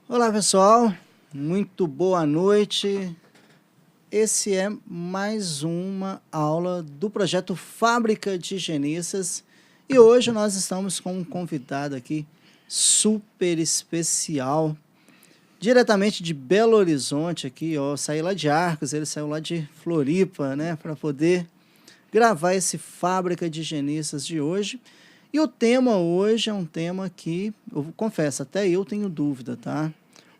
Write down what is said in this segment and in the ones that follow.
Olá, pessoal. Muito boa noite. Esse é mais uma aula do projeto Fábrica de Higienistas e hoje nós estamos com um convidado aqui super especial, diretamente de Belo Horizonte aqui, ó. Eu saí lá de Arcos, ele saiu lá de Floripa, né, para poder gravar esse Fábrica de Higienistas de hoje. E o tema hoje é um tema que, eu confesso, até eu tenho dúvida, tá?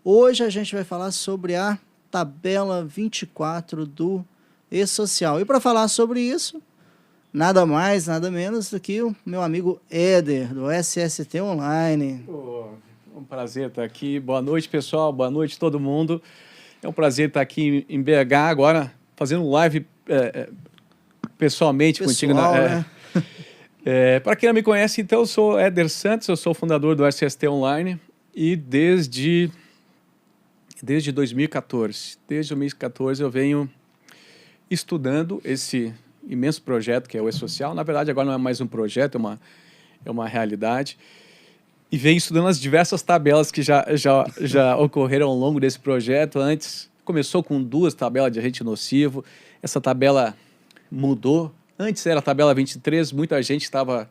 Hoje a gente vai falar sobre a tabela 24 do E-Social. E para falar sobre isso, nada mais, nada menos do que o meu amigo Éder, do SST Online. Um prazer estar aqui. Boa noite, pessoal. Boa noite, todo mundo. É um prazer estar aqui em BH agora, fazendo um live pessoalmente contigo. Né? Para quem não me conhece, então, eu sou Éder Santos, eu sou fundador do SST Online e desde 2014. Desde 2014 eu venho estudando esse imenso projeto que é o E-Social. Na verdade, agora não é mais um projeto, é uma realidade. E venho estudando as diversas tabelas que já ocorreram ao longo desse projeto. Antes, começou com 2 tabelas de agente nocivo. Essa tabela mudou. Antes era a tabela 23, muita gente estava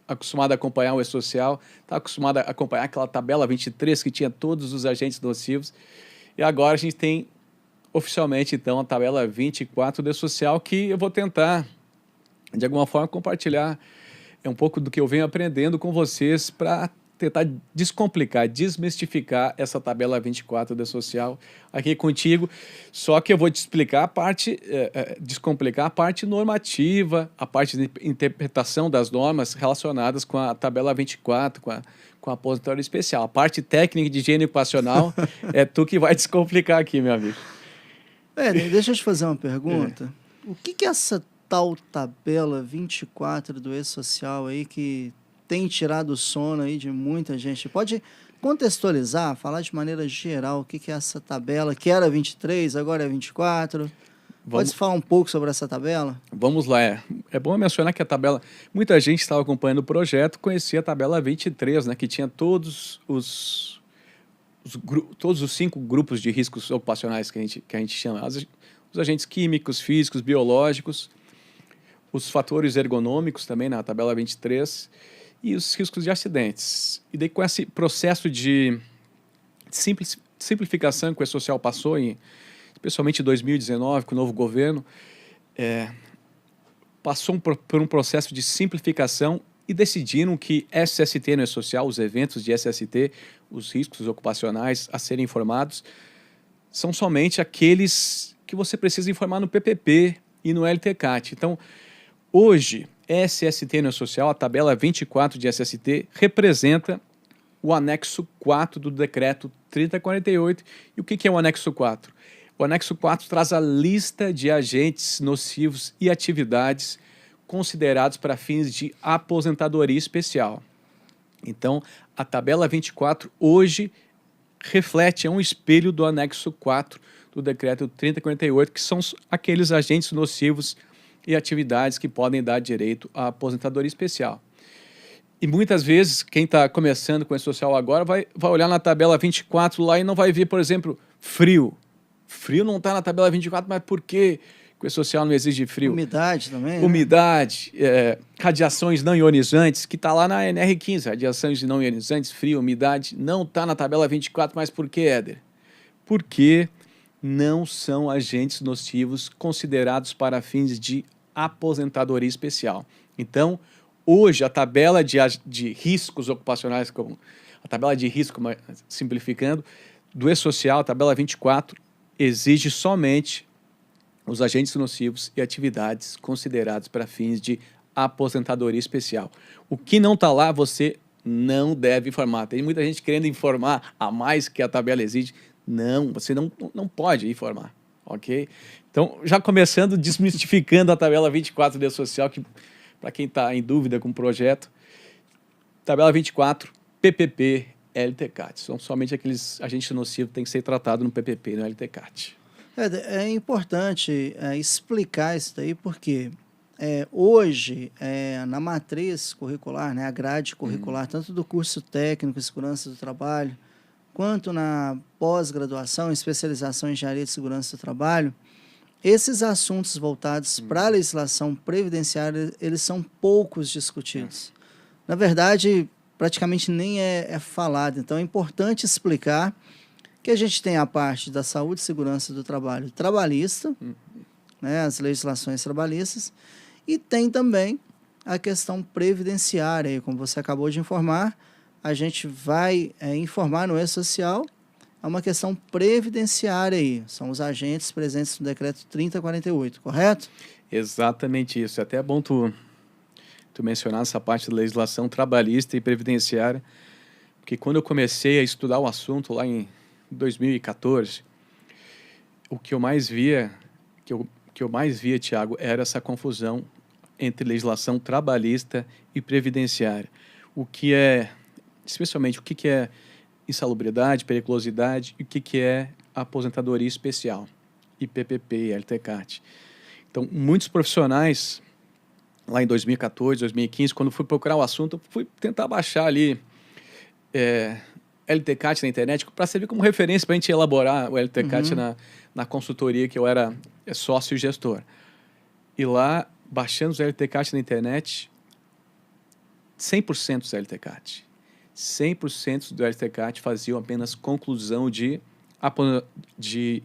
acostumada a acompanhar o E-Social, estava acostumada a acompanhar aquela tabela 23 que tinha todos os agentes nocivos. E agora a gente tem, oficialmente, então, a tabela 24 do E-Social, que eu vou tentar, de alguma forma, compartilhar um pouco do que eu venho aprendendo com vocês para tentar descomplicar, desmistificar essa tabela 24 do E-Social aqui contigo. Só que eu vou te explicar a parte, descomplicar a parte normativa, a parte de interpretação das normas relacionadas com a tabela 24, com a aposentadoria especial. A parte técnica de higiene ocupacional é tu que vai descomplicar aqui, meu amigo. Deixa eu te fazer uma pergunta. O que é essa tal tabela 24 do E-Social aí que tem tirado o sono aí de muita gente? Pode contextualizar, falar de maneira geral o que é essa tabela, que era 23, agora é 24? Pode falar um pouco sobre essa tabela? Vamos lá. É bom mencionar que a tabela... Muita gente estava acompanhando o projeto, conhecia a tabela 23, né, que tinha todos os 5 grupos de riscos ocupacionais que a gente chama. Os agentes químicos, físicos, biológicos, os fatores ergonômicos também na tabela 23 e os riscos de acidentes. E daí com esse processo de simplificação que o E-Social passou, especialmente em 2019, com o novo governo, passou por um processo de simplificação e decidiram que SST no E-Social, os eventos de SST, os riscos ocupacionais a serem informados, são somente aqueles que você precisa informar no PPP e no LTCAT. Então, hoje, SST no E-Social, a tabela 24 de SST, representa o anexo 4 do decreto 3048. E o que é o anexo 4? O anexo 4 traz a lista de agentes nocivos e atividades considerados para fins de aposentadoria especial. Então, a tabela 24 hoje reflete, é um espelho do anexo 4 do decreto 3048, que são aqueles agentes nocivos e atividades que podem dar direito à aposentadoria especial. E muitas vezes, quem está começando com esse social agora vai olhar na tabela 24 lá e não vai ver, por exemplo, frio. Frio não está na tabela 24, mas por quê? Que o social não exige frio. Umidade também, Umidade, radiações não ionizantes, que está lá na NR15, radiações não ionizantes, frio, umidade, não está na tabela 24, mas por quê, Éder? Porque não são agentes nocivos considerados para fins de aposentadoria especial. Então, hoje, a tabela de riscos ocupacionais, como a tabela de risco, simplificando, do E-Social, a tabela 24, exige somente os agentes nocivos e atividades considerados para fins de aposentadoria especial. O que não está lá, você não deve informar. Tem muita gente querendo informar a mais que a tabela exige. Não, você não pode informar, ok? Então, já começando desmistificando a tabela 24 do E-Social, que para quem está em dúvida com o projeto, tabela 24, PPP, LTCAT. São somente aqueles agentes nocivos que têm que ser tratados no PPP e no LTCAT. É importante explicar isso daí, porque hoje, na matriz curricular, né, a grade curricular, tanto do curso técnico, segurança do trabalho, quanto na pós-graduação, especialização em engenharia de segurança do trabalho, esses assuntos voltados para a legislação previdenciária, eles são poucos discutidos. Na verdade, praticamente nem é falado. Então, é importante explicar que a gente tem a parte da saúde e segurança do trabalho trabalhista, né, as legislações trabalhistas, e tem também a questão previdenciária. Como você acabou de informar, a gente vai informar no E-Social, é uma questão previdenciária aí. São os agentes presentes no decreto 3048, correto? Exatamente isso. É até bom tu mencionar essa parte da legislação trabalhista e previdenciária, porque quando eu comecei a estudar o assunto lá em 2014, o que eu mais via, Tiago, era essa confusão entre legislação trabalhista e previdenciária. Especialmente o que é insalubridade, periculosidade e o que é aposentadoria especial, IPPP, LTCAT. Então, muitos profissionais, lá em 2014, 2015, quando fui procurar o assunto, eu fui tentar baixar ali LTCAT na internet para servir como referência para a gente elaborar o LTCAT na consultoria que eu era sócio e gestor. E lá, baixando os LTCAT na internet, 100% dos LTCAT. 100% do LTCAT faziam apenas conclusão de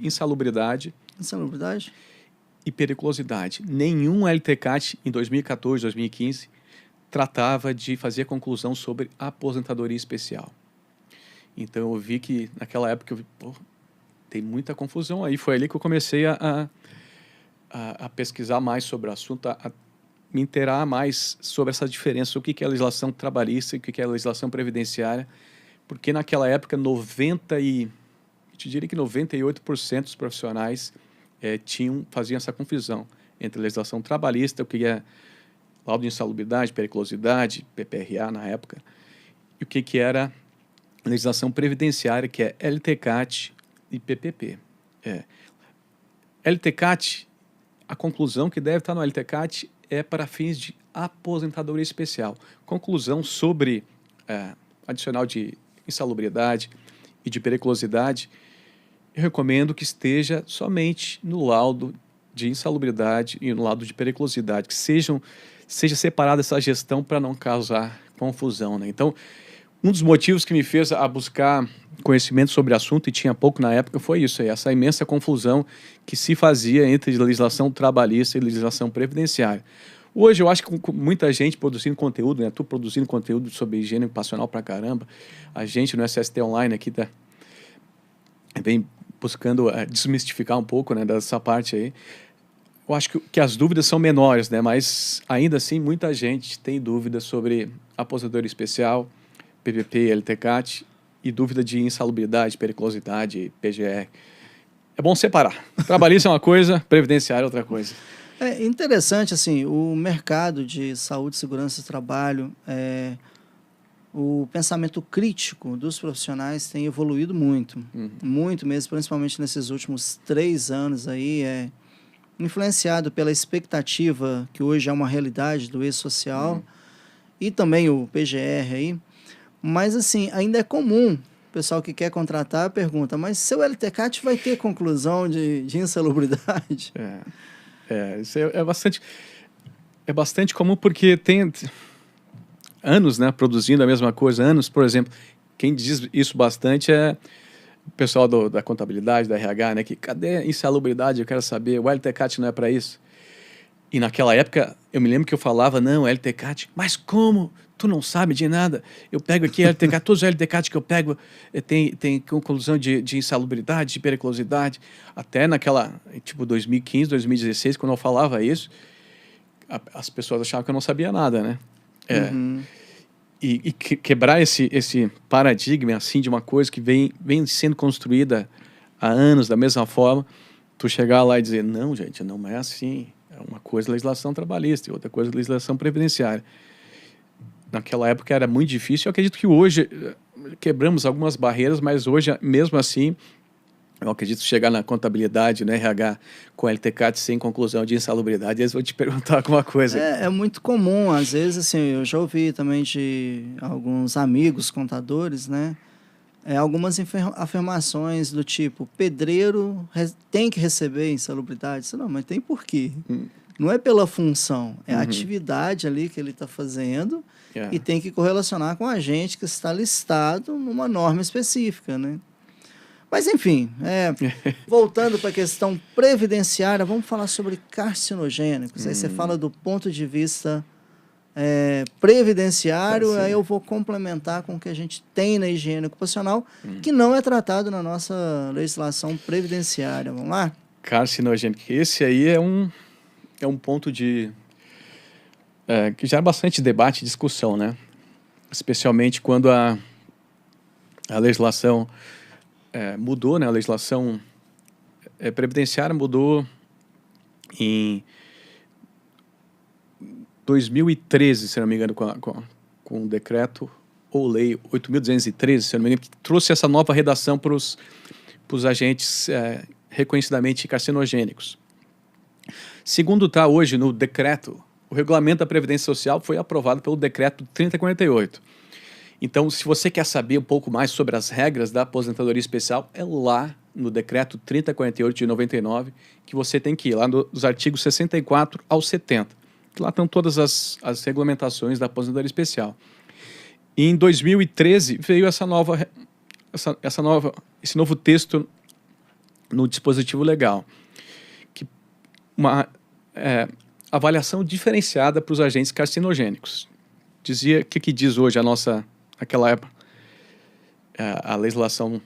insalubridade. Insalubridade? E periculosidade. Nenhum LTCAT em 2014, 2015 tratava de fazer conclusão sobre aposentadoria especial. Então eu vi que naquela época tem muita confusão aí. Foi ali que eu comecei a pesquisar mais sobre o assunto, a me inteirar mais sobre essa diferença, o que é a legislação trabalhista e o que é a legislação previdenciária, porque naquela época eu diria que 98% dos profissionais faziam essa confusão entre a legislação trabalhista, o que é laudo de insalubridade, periculosidade, PPRA na época, e o que era a legislação previdenciária, que é LTCAT e PPP. LTCAT, a conclusão que deve estar no LTCAT é para fins de aposentadoria especial. Conclusão sobre adicional de insalubridade e de periculosidade, eu recomendo que esteja somente no laudo de insalubridade e no laudo de periculosidade, que seja separada essa gestão para não causar confusão, né? Então, um dos motivos que me fez a buscar conhecimento sobre o assunto, e tinha pouco na época, foi isso aí, essa imensa confusão que se fazia entre legislação trabalhista e legislação previdenciária. Hoje eu acho que com muita gente produzindo conteúdo, né? Tu produzindo conteúdo sobre higiene ocupacional pra caramba, a gente no SST Online aqui vem buscando desmistificar um pouco, né, dessa parte aí. Eu acho que as dúvidas são menores, né? Mas ainda assim muita gente tem dúvidas sobre aposentadoria especial, PPP, LTCAT e dúvida de insalubridade, periculosidade, PGR. É bom separar. Trabalhista é uma coisa, previdenciária é outra coisa. É interessante, assim, o mercado de saúde e segurança do trabalho, o pensamento crítico dos profissionais tem evoluído muito, muito mesmo, principalmente nesses últimos 3 anos aí, influenciado pela expectativa, que hoje é uma realidade do E-Social, e também o PGR aí. Mas, assim, ainda é comum, o pessoal que quer contratar pergunta, mas seu LTCAT vai ter conclusão de insalubridade? Isso é bastante comum, porque tem anos, né, produzindo a mesma coisa, anos, por exemplo, quem diz isso bastante é o pessoal da contabilidade, da RH, né, que cadê a insalubridade, eu quero saber, o LTCAT não é para isso. E naquela época, eu me lembro que eu falava, não, LTCAT, mas como? Tu não sabe de nada. Eu pego aqui LTCAT, todos os LTCAT que eu pego tem conclusão de insalubridade, de periculosidade. Até naquela, tipo, 2015, 2016, quando eu falava isso, as pessoas achavam que eu não sabia nada, né? E quebrar esse paradigma, assim, de uma coisa que vem sendo construída há anos da mesma forma, tu chegar lá e dizer, não, gente, não é assim. É uma coisa legislação trabalhista e outra coisa legislação previdenciária. Naquela época era muito difícil. Eu acredito que hoje quebramos algumas barreiras, mas hoje, mesmo assim, eu acredito que chegar na contabilidade, no RH, com LTCAT sem conclusão de insalubridade, eles vão te perguntar alguma coisa. É muito comum, às vezes, assim, eu já ouvi também de alguns amigos contadores, né? algumas afirmações do tipo, pedreiro tem que receber insalubridade. Não, mas tem por quê? Não é pela função, é a atividade ali que ele está fazendo e tem que correlacionar com a agente que está listado numa norma específica, né? Mas, enfim, voltando para a questão previdenciária, vamos falar sobre carcinogênicos. Aí você fala do ponto de vista previdenciário, aí eu vou complementar com o que a gente tem na higiene ocupacional, que não é tratado na nossa legislação previdenciária. Vamos lá? Carcinogênico. Esse aí é um ponto que gera bastante debate e discussão, né? Especialmente quando a legislação mudou, né? A legislação previdenciária mudou em 2013, se não me engano, com o decreto ou lei 8.213, se não me engano, que trouxe essa nova redação para os agentes reconhecidamente carcinogênicos. Segundo está hoje no decreto, o regulamento da Previdência Social foi aprovado pelo decreto 3048. Então, se você quer saber um pouco mais sobre as regras da aposentadoria especial, é lá no decreto 3048 de 99 que você tem que ir, lá nos artigos 64 ao 70. Lá estão todas as regulamentações da aposentadoria especial. E em 2013 veio esse novo texto no dispositivo legal, que uma avaliação diferenciada para os agentes carcinogênicos. Dizia o que diz hoje naquela época, a legislação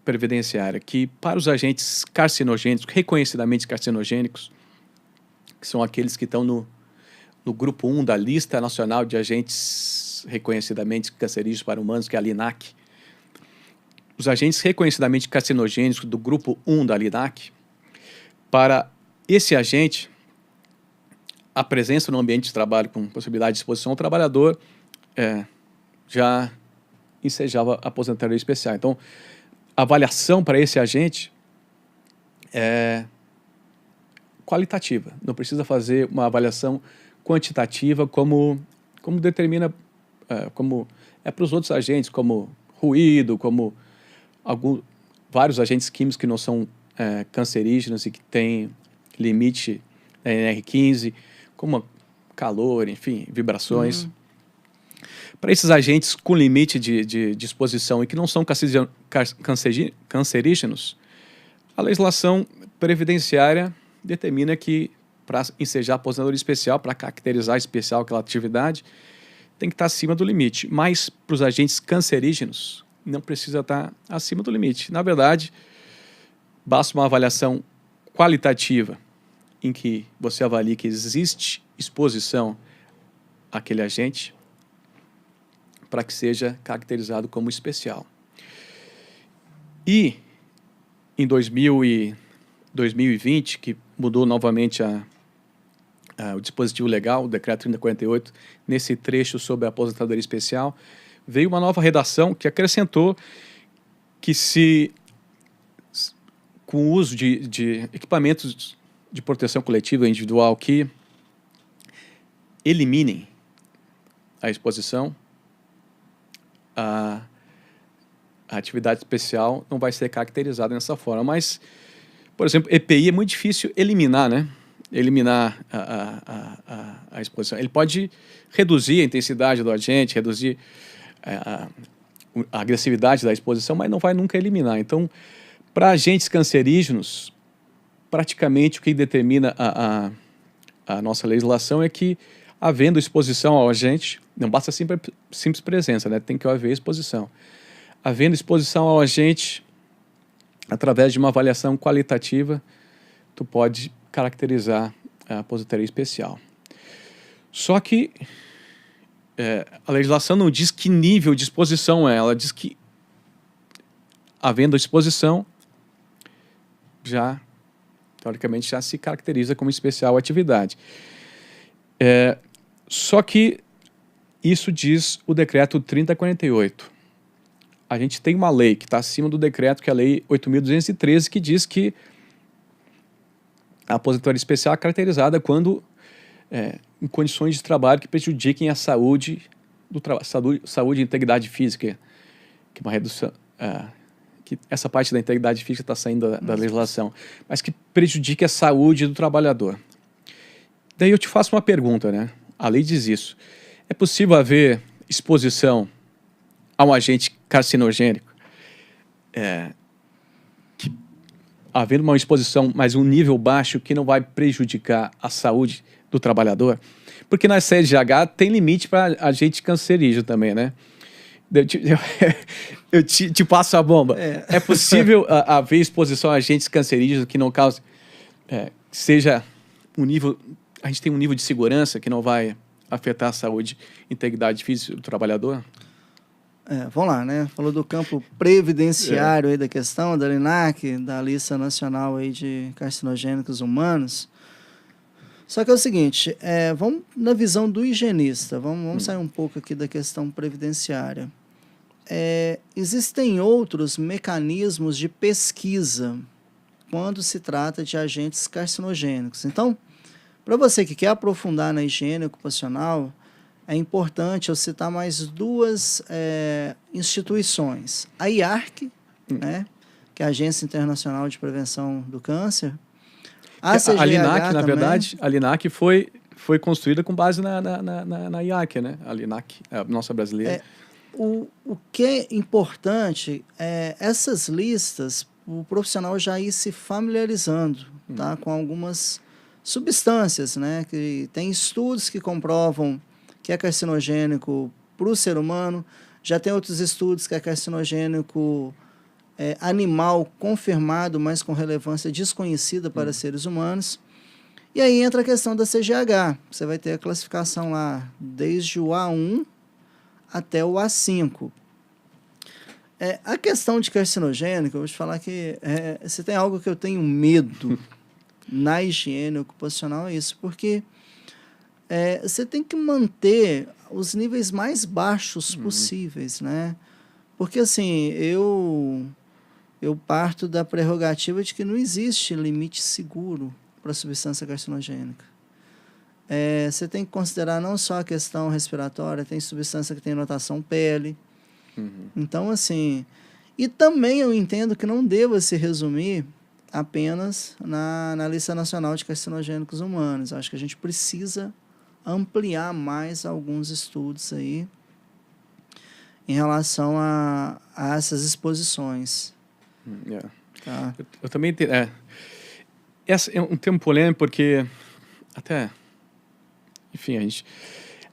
previdenciária, que para os agentes carcinogênicos, reconhecidamente carcinogênicos, que são aqueles que estão no grupo 1 da Lista Nacional de Agentes Reconhecidamente Cancerígenos para Humanos, que é a LINAC, os agentes reconhecidamente carcinogênicos do grupo 1 da LINAC, para esse agente, a presença no ambiente de trabalho com possibilidade de exposição ao trabalhador já ensejava a aposentadoria especial. Então, a avaliação para esse agente é qualitativa, não precisa fazer uma avaliação quantitativa como determina, como é para os outros agentes, como ruído, como vários agentes químicos que não são cancerígenos e que têm limite NR15, como calor, enfim, vibrações. Para esses agentes com limite de exposição e que não são cancerígenos, a legislação previdenciária determina que, para ensejar a aposentadoria especial, para caracterizar especial aquela atividade, tem que estar acima do limite. Mas, para os agentes cancerígenos, não precisa estar acima do limite. Na verdade, basta uma avaliação qualitativa em que você avalie que existe exposição àquele agente para que seja caracterizado como especial. E, em 2020, que mudou novamente o dispositivo legal, o decreto 3048, nesse trecho sobre a aposentadoria especial, veio uma nova redação que acrescentou que com o uso de equipamentos de proteção coletiva individual que eliminem a exposição, a atividade especial não vai ser caracterizada dessa forma. Mas, por exemplo, EPI é muito difícil eliminar, né? Eliminar a exposição. Ele pode reduzir a intensidade do agente, reduzir a agressividade da exposição, mas não vai nunca eliminar. Então, para agentes cancerígenos, praticamente o que determina a nossa legislação é que, havendo exposição ao agente, não basta simples presença, né? Tem que haver exposição. Havendo exposição ao agente, através de uma avaliação qualitativa, tu pode caracterizar a aposentadoria especial. Só que a legislação não diz que nível de exposição é, ela diz que, havendo exposição, teoricamente, já se caracteriza como especial atividade. Só que isso diz o decreto 3048. A gente tem uma lei que está acima do decreto, que é a lei 8.213, que diz que a aposentadoria especial é caracterizada quando em condições de trabalho que prejudiquem a saúde do trabalho, saúde e integridade física, que é uma que essa parte da integridade física está saindo da legislação, mas que prejudique a saúde do trabalhador. Daí eu te faço uma pergunta, né? A lei diz isso. É possível haver exposição a um agente carcinogênico, havendo uma exposição, mas um nível baixo que não vai prejudicar a saúde do trabalhador? Porque na CGH tem limite para agente cancerígeno também, né? Eu te passo a bomba. É possível haver exposição a agentes cancerígenos que não causem, que seja um nível, a gente tem um nível de segurança que não vai afetar a saúde e integridade física do trabalhador? Vamos lá, né? Falou do campo previdenciário aí da questão, da LINAC, da Lista Nacional aí de Carcinogênicos Humanos. Só que é o seguinte, vamos na visão do higienista, vamos sair um pouco aqui da questão previdenciária. Existem outros mecanismos de pesquisa quando se trata de agentes carcinogênicos. Então, para você que quer aprofundar na higiene ocupacional, é importante eu citar mais duas instituições. A IARC, né, que é a Agência Internacional de Prevenção do Câncer. A LINAC, na verdade, a LINAC foi construída com base na IARC, né? A LINAC, a nossa brasileira. O que é importante é essas listas, o profissional já ir se familiarizando, tá, com algumas substâncias, né, que tem estudos que comprovam que é carcinogênico para o ser humano, já tem outros estudos que é carcinogênico animal confirmado, mas com relevância desconhecida para seres humanos. E aí entra a questão da CGH. Você vai ter a classificação lá desde o A1 até o A5. A questão de carcinogênico, eu vou te falar que se tem algo que eu tenho medo na higiene ocupacional, é isso, porque você tem que manter os níveis mais baixos possíveis, né? Porque, assim, eu parto da prerrogativa de que não existe limite seguro para a substância carcinogênica. Você tem que considerar não só a questão respiratória, tem substância que tem notação pele. Então, assim... E também eu entendo que não deva se resumir apenas na Lista Nacional de Carcinogênicos Humanos. Acho que a gente precisa ampliar mais alguns estudos aí em relação a essas exposições. Tá. Eu também entendo. Esse é um termo polêmico porque até, enfim,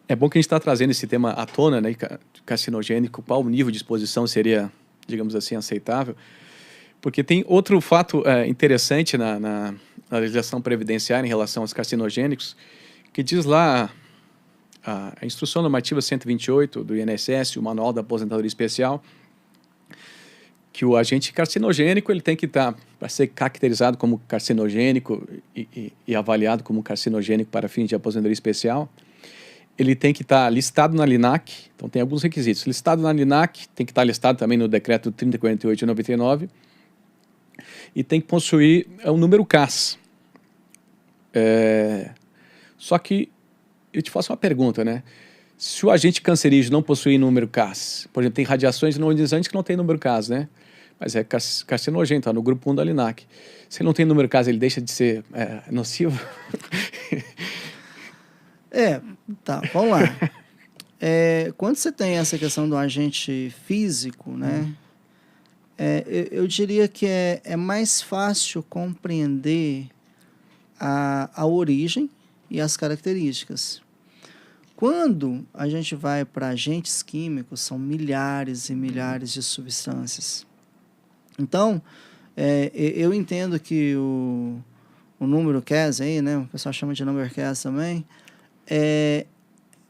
é bom que a gente está trazendo esse tema à tona, né, carcinogênico, qual o nível de exposição seria, digamos assim, aceitável, porque tem outro fato interessante na legislação previdenciária em relação aos carcinogênicos, que diz lá a Instrução Normativa 128 do INSS, o Manual da Aposentadoria Especial, que o agente carcinogênico ele tem que estar, para ser caracterizado como carcinogênico e avaliado como carcinogênico para fins de aposentadoria especial, ele tem que estar listado na LINAC, então tem alguns requisitos. Listado na LINAC, tem que estar listado também no Decreto 3048 de 99, e tem que possuir o número CAS. Só que eu te faço uma pergunta, né? Se o agente cancerígeno não possui número CAS, por exemplo, tem radiações ionizantes que não tem número CAS, né? Mas é carcinogênito, está no grupo 1 da LINAC. Se ele não tem número CAS, ele deixa de ser nocivo? Tá, vamos lá. Quando você tem essa questão do agente físico, né? Eu diria que é mais fácil compreender a origem e as características. Quando a gente vai para agentes químicos, são milhares e milhares de substâncias. Então, eu entendo que o número CAS aí, né, o pessoal chama de number CAS também,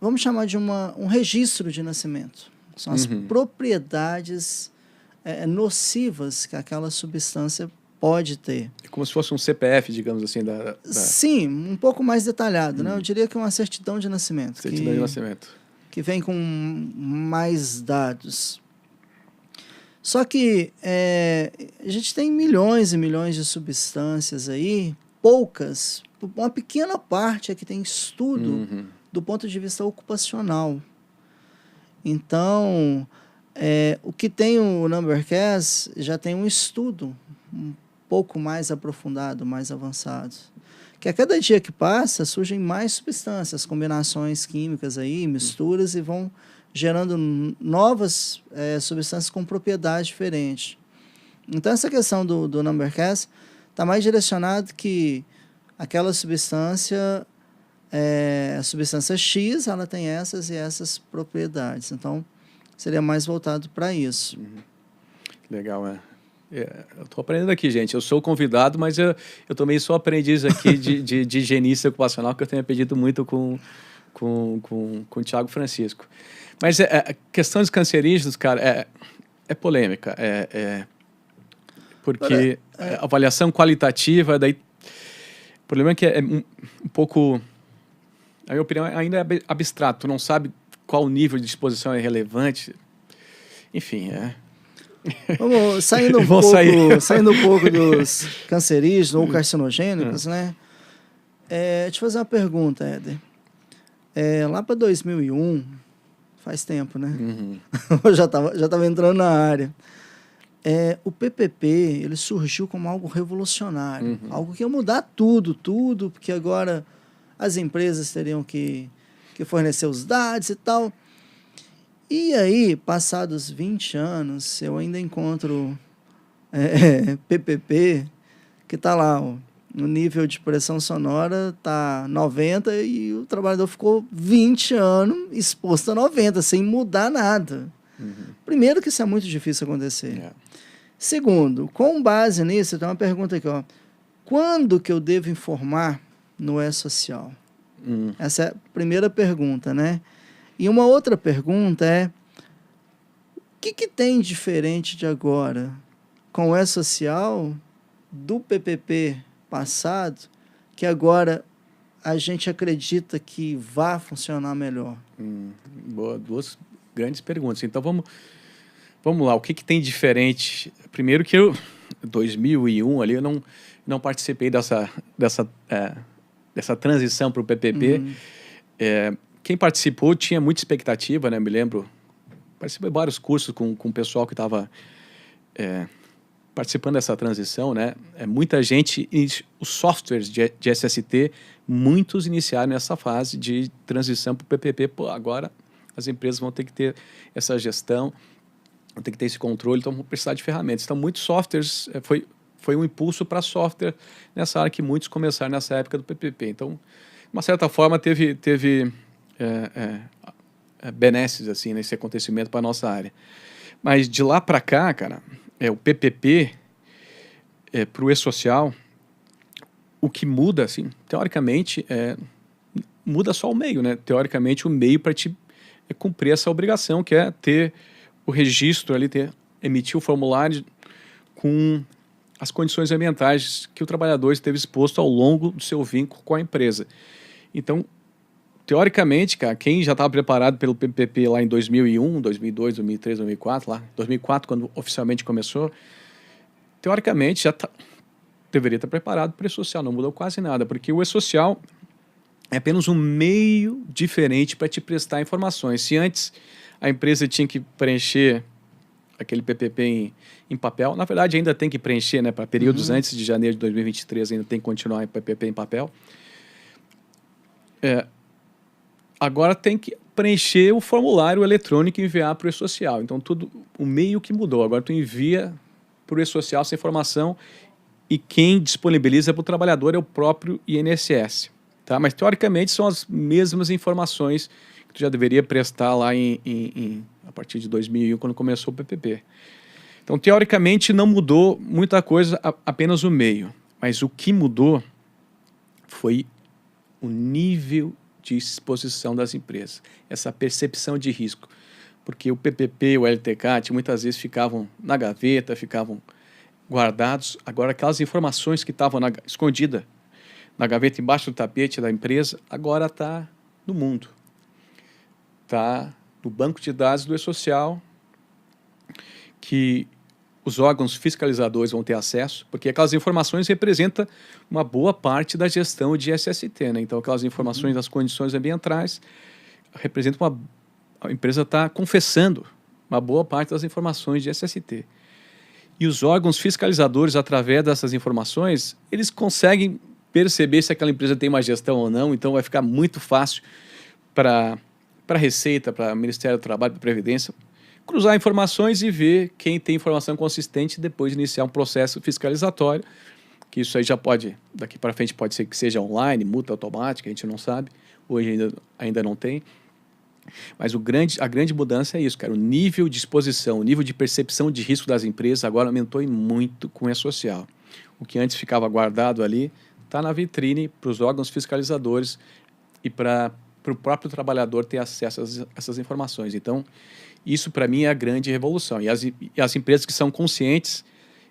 vamos chamar de um registro de nascimento. São as propriedades nocivas que aquela substância pode ter. É como se fosse um CPF, digamos assim, Sim, um pouco mais detalhado, né? Eu diria que é uma certidão de nascimento. Certidão de nascimento. Que vem com mais dados. Só que a gente tem milhões e milhões de substâncias aí, poucas, uma pequena parte é que tem estudo do ponto de vista ocupacional. Então, O que tem o Numbercast já tem um estudo um pouco mais aprofundado, mais avançado. Que a cada dia que passa, surgem mais substâncias, combinações químicas aí, misturas, e vão gerando novas substâncias com propriedades diferentes. Então, essa questão do Numbercast está mais direcionado que aquela substância, a substância X, ela tem essas e essas propriedades. Então, seria mais voltado para isso. Legal, eu estou aprendendo aqui, gente. Eu sou convidado, mas eu também sou aprendiz aqui de higienista ocupacional, que eu tenho aprendido muito com o Thiago Francisco. Mas a questão dos cancerígenos, cara, é polêmica. Porque a avaliação qualitativa, daí, o problema é que é um pouco, a minha opinião, ainda é abstrato. Tu não sabe qual nível de exposição é relevante. Enfim, Vamos, saindo um pouco dos cancerígenos ou carcinogênicos, né? Deixa eu fazer uma pergunta, Éder. Lá para 2001, faz tempo, né? Eu já tava entrando na área. O PPP, ele surgiu como algo revolucionário, algo que ia mudar tudo, porque agora as empresas teriam que fornecer os dados e tal. E aí, passados 20 anos, eu ainda encontro PPP que está lá, ó, no nível de pressão sonora está 90 e o trabalhador ficou 20 anos exposto a 90, sem mudar nada. Primeiro que isso é muito difícil acontecer. Segundo, com base nisso, tem uma pergunta aqui, ó. Quando que eu devo informar no E-Social? Essa é a primeira pergunta, né? E uma outra pergunta é: o que tem diferente de agora com o E-Social do PPP passado, que agora a gente acredita que vai funcionar melhor? Boa, duas grandes perguntas. Então, vamos lá. O que tem diferente? Primeiro que 2001, ali, eu não participei dessa transição para o PPP. Quem participou tinha muita expectativa, né? Me lembro, participei de vários cursos com o pessoal que estava participando dessa transição, né? Muita gente, os softwares de SST, muitos iniciaram nessa fase de transição para o PPP. Pô, agora as empresas vão ter que ter essa gestão, vão ter que ter esse controle, então vão precisar de ferramentas. Então, muitos softwares, foi um impulso para software nessa área que muitos começaram nessa época do PPP. Então, de uma certa forma, teve benesses assim, nesse acontecimento para a nossa área. Mas de lá para cá, cara, o PPP para o E-Social, o que muda, assim, teoricamente, muda só o meio, né? Teoricamente, o meio para te cumprir essa obrigação, que é ter o registro ali, emitir o formulário com as condições ambientais que o trabalhador esteve exposto ao longo do seu vínculo com a empresa. Então, teoricamente, cara, quem já estava preparado pelo PPP lá em 2001, 2002, 2003, 2004, lá, 2004, quando oficialmente começou, teoricamente já deveria estar preparado para o E-Social. Não mudou quase nada, porque o E-Social é apenas um meio diferente para te prestar informações. Se antes a empresa tinha que preencher aquele PPP em papel, na verdade ainda tem que preencher, né, para períodos antes de janeiro de 2023, ainda tem que continuar em PPP em papel. Agora tem que preencher o formulário eletrônico e enviar para o E-Social. Então, o meio que mudou. Agora tu envia para o E-Social essa informação e quem disponibiliza para o trabalhador é o próprio INSS. Tá? Mas, teoricamente, são as mesmas informações que tu já deveria prestar lá a partir de 2001, quando começou o PPP. Então, teoricamente, não mudou muita coisa, apenas o meio. Mas o que mudou foi o nível de exposição das empresas, essa percepção de risco. Porque o PPP, o LTCAT, muitas vezes ficavam na gaveta, ficavam guardados. Agora, aquelas informações que estavam escondidas na gaveta, embaixo do tapete da empresa, agora está no mundo. Está no banco de dados do E-Social, que os órgãos fiscalizadores vão ter acesso, porque aquelas informações representam uma boa parte da gestão de SST, né? Então, aquelas informações das condições ambientais representam a empresa está confessando uma boa parte das informações de SST. E os órgãos fiscalizadores, através dessas informações, eles conseguem perceber se aquela empresa tem uma gestão ou não, então vai ficar muito fácil para a Receita, para o Ministério do Trabalho, para a Previdência, cruzar informações e ver quem tem informação consistente depois de iniciar um processo fiscalizatório, que isso aí já pode, daqui para frente pode ser que seja online, multa automática, a gente não sabe, hoje ainda não tem. Mas a grande mudança é isso, cara, o nível de exposição, o nível de percepção de risco das empresas agora aumentou muito com o E-Social. O que antes ficava guardado ali está na vitrine para os órgãos fiscalizadores e para o próprio trabalhador ter acesso a essas informações. Então, isso para mim é a grande revolução. E as empresas que são conscientes,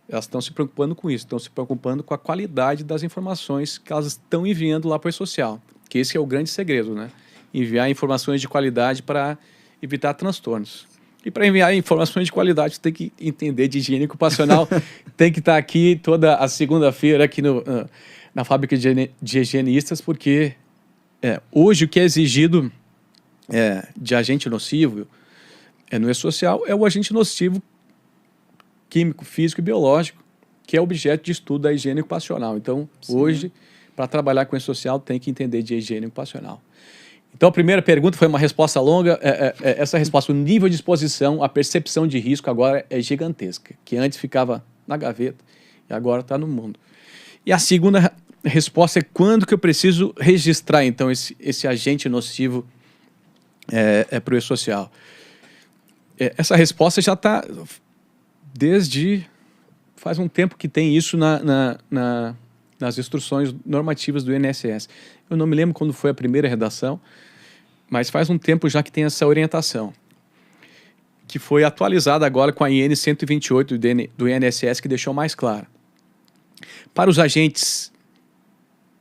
elas estão se preocupando com isso, estão se preocupando com a qualidade das informações que elas estão enviando lá para o E-Social, que esse é o grande segredo, né? Enviar informações de qualidade para evitar transtornos. E para enviar informações de qualidade, tem que entender de higiene ocupacional, tem que estar aqui toda a segunda-feira aqui na fábrica de higienistas, porque hoje o que é exigido de agente nocivo no E-Social é o agente nocivo químico, físico e biológico, que é objeto de estudo da higiene ocupacional. Então, sim, hoje, para trabalhar com E-Social, tem que entender de higiene ocupacional. Então, a primeira pergunta foi uma resposta longa. Essa resposta, o nível de exposição, a percepção de risco agora é gigantesca, que antes ficava na gaveta e agora está no mundo. E a segunda resposta é quando que eu preciso registrar, então, esse agente nocivo para o E-Social. Essa resposta já está desde faz um tempo que tem isso nas instruções normativas do INSS. Eu não me lembro quando foi a primeira redação, mas faz um tempo já que tem essa orientação, que foi atualizada agora com a IN 128 do INSS, que deixou mais claro. Para os agentes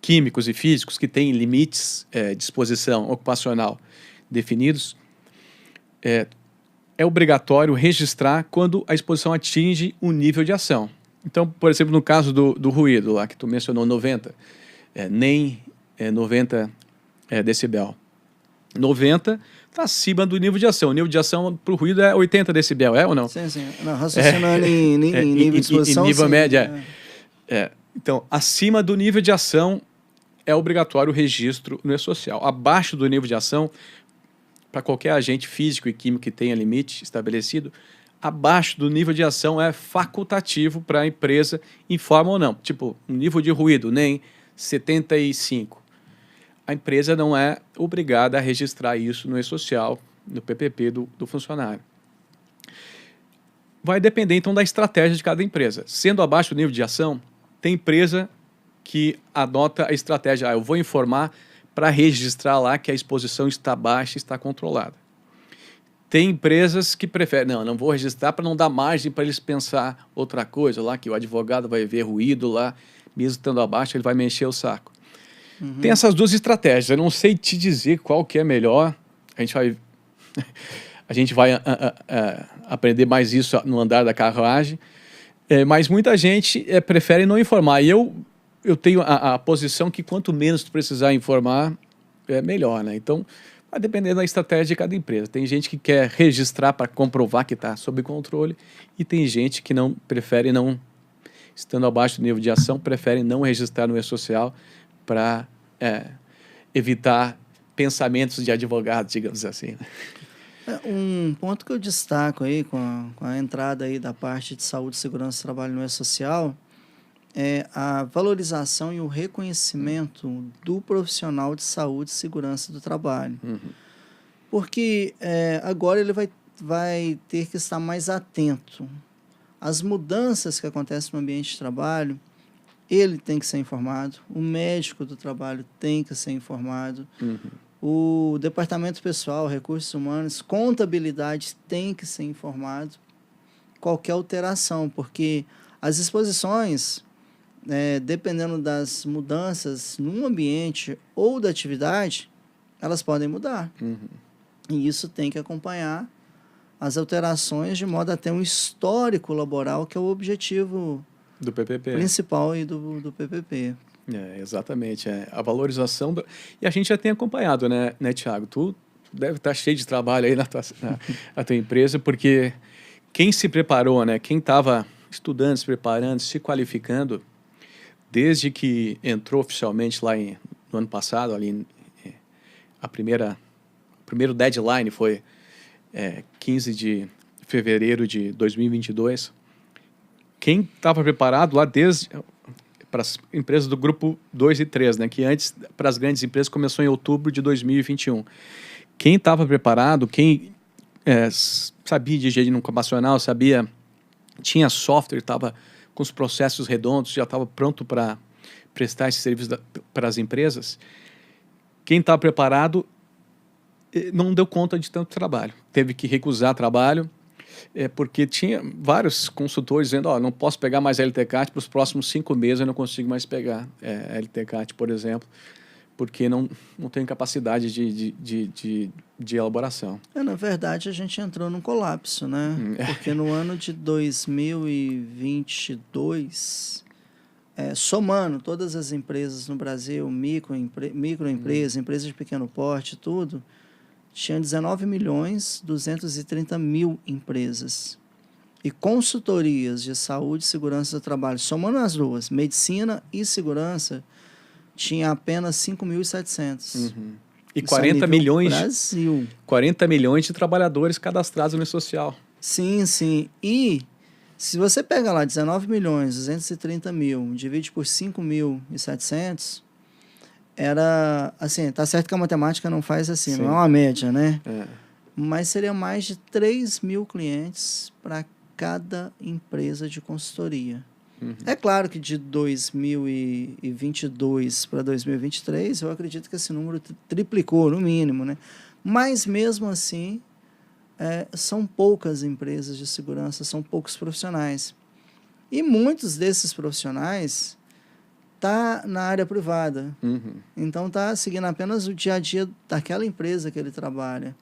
químicos e físicos que têm limites de exposição ocupacional definidos, é obrigatório registrar quando a exposição atinge um nível de ação. Então, por exemplo, no caso do ruído, lá que tu mencionou 90, nem 90 decibel. 90 está acima do nível de ação. O nível de ação para o ruído é 80 decibel, ou não? Sim, sim. Não, raciocinando em nível de exposição, em nível sim, média. Então, acima do nível de ação é obrigatório o registro no E-Social. Abaixo do nível de ação, para qualquer agente físico e químico que tenha limite estabelecido, abaixo do nível de ação é facultativo para a empresa, informa ou não. Tipo, um nível de ruído, nem 75. A empresa não é obrigada a registrar isso no E-Social, no PPP do funcionário. Vai depender, então, da estratégia de cada empresa. Sendo abaixo do nível de ação, tem empresa que adota a estratégia, eu vou informar para registrar lá que a exposição está baixa e está controlada. Tem empresas que preferem, não vou registrar para não dar margem para eles pensar outra coisa lá, que o advogado vai ver ruído lá, mesmo estando abaixo, ele vai me encher o saco. Uhum. Tem essas duas estratégias, eu não sei te dizer qual que é melhor, a gente vai aprender mais isso no andar da carruagem, mas muita gente prefere não informar, e eu tenho a posição que quanto menos tu precisar informar, melhor, né? Então, vai depender da estratégia de cada empresa. Tem gente que quer registrar para comprovar que está sob controle e tem gente que prefere não, estando abaixo do nível de ação, prefere não registrar no E-Social para evitar pensamentos de advogado, digamos assim. Um ponto que eu destaco aí com a entrada aí da parte de saúde, segurança e trabalho no E-Social é a valorização e o reconhecimento do profissional de saúde e segurança do trabalho. Uhum. Porque agora ele vai ter que estar mais atento às mudanças que acontecem no ambiente de trabalho. Ele tem que ser informado, o médico do trabalho tem que ser informado, uhum. O departamento pessoal, recursos humanos, contabilidade tem que ser informado. Qualquer alteração, porque as exposições, dependendo das mudanças no ambiente ou da atividade, elas podem mudar. Uhum. E isso tem que acompanhar as alterações de modo a ter um histórico laboral, que é o objetivo do PPP principal e do PPP. Exatamente. A valorização. E a gente já tem acompanhado, né Thiago? Tu deve estar cheio de trabalho aí na tua empresa, porque quem se preparou, né? Quem estava estudando, se preparando, se qualificando, desde que entrou oficialmente lá no ano passado, ali o primeiro deadline foi 15 de fevereiro de 2022. Quem estava preparado lá desde para as empresas do grupo 2 e 3, né, que antes, para as grandes empresas, começou em outubro de 2021. Quem estava preparado, quem sabia de engenharia computacional, tinha software, estava com os processos redondos, já estava pronto para prestar esse serviço para as empresas, quem estava preparado não deu conta de tanto trabalho. Teve que recusar trabalho, porque tinha vários consultores dizendo, não posso pegar mais LTCAT para os próximos 5 meses, eu não consigo mais pegar LTCAT, por exemplo, porque não tenho capacidade de elaboração. Na verdade, a gente entrou num colapso, né? Porque no ano de 2022, somando todas as empresas no Brasil, microempresas, empresas de pequeno porte, tudo, tinha 19.230.000 empresas. E consultorias de saúde e segurança do trabalho, somando as duas, medicina e segurança, tinha apenas 5.700. Uhum. E 40 milhões, Brasil. 40 milhões de trabalhadores cadastrados no social. Sim, sim. E se você pega lá 19.230.000, divide por 5.700, era, assim, tá certo que a matemática não faz assim, sim, não é uma média, né? Mas seria mais de 3.000 clientes para cada empresa de consultoria. Uhum. É claro que de 2022 para 2023, eu acredito que esse número triplicou, no mínimo, né? Mas, mesmo assim, são poucas empresas de segurança, são poucos profissionais. E muitos desses profissionais tá na área privada. Uhum. Então, tá seguindo apenas o dia a dia daquela empresa que ele trabalha.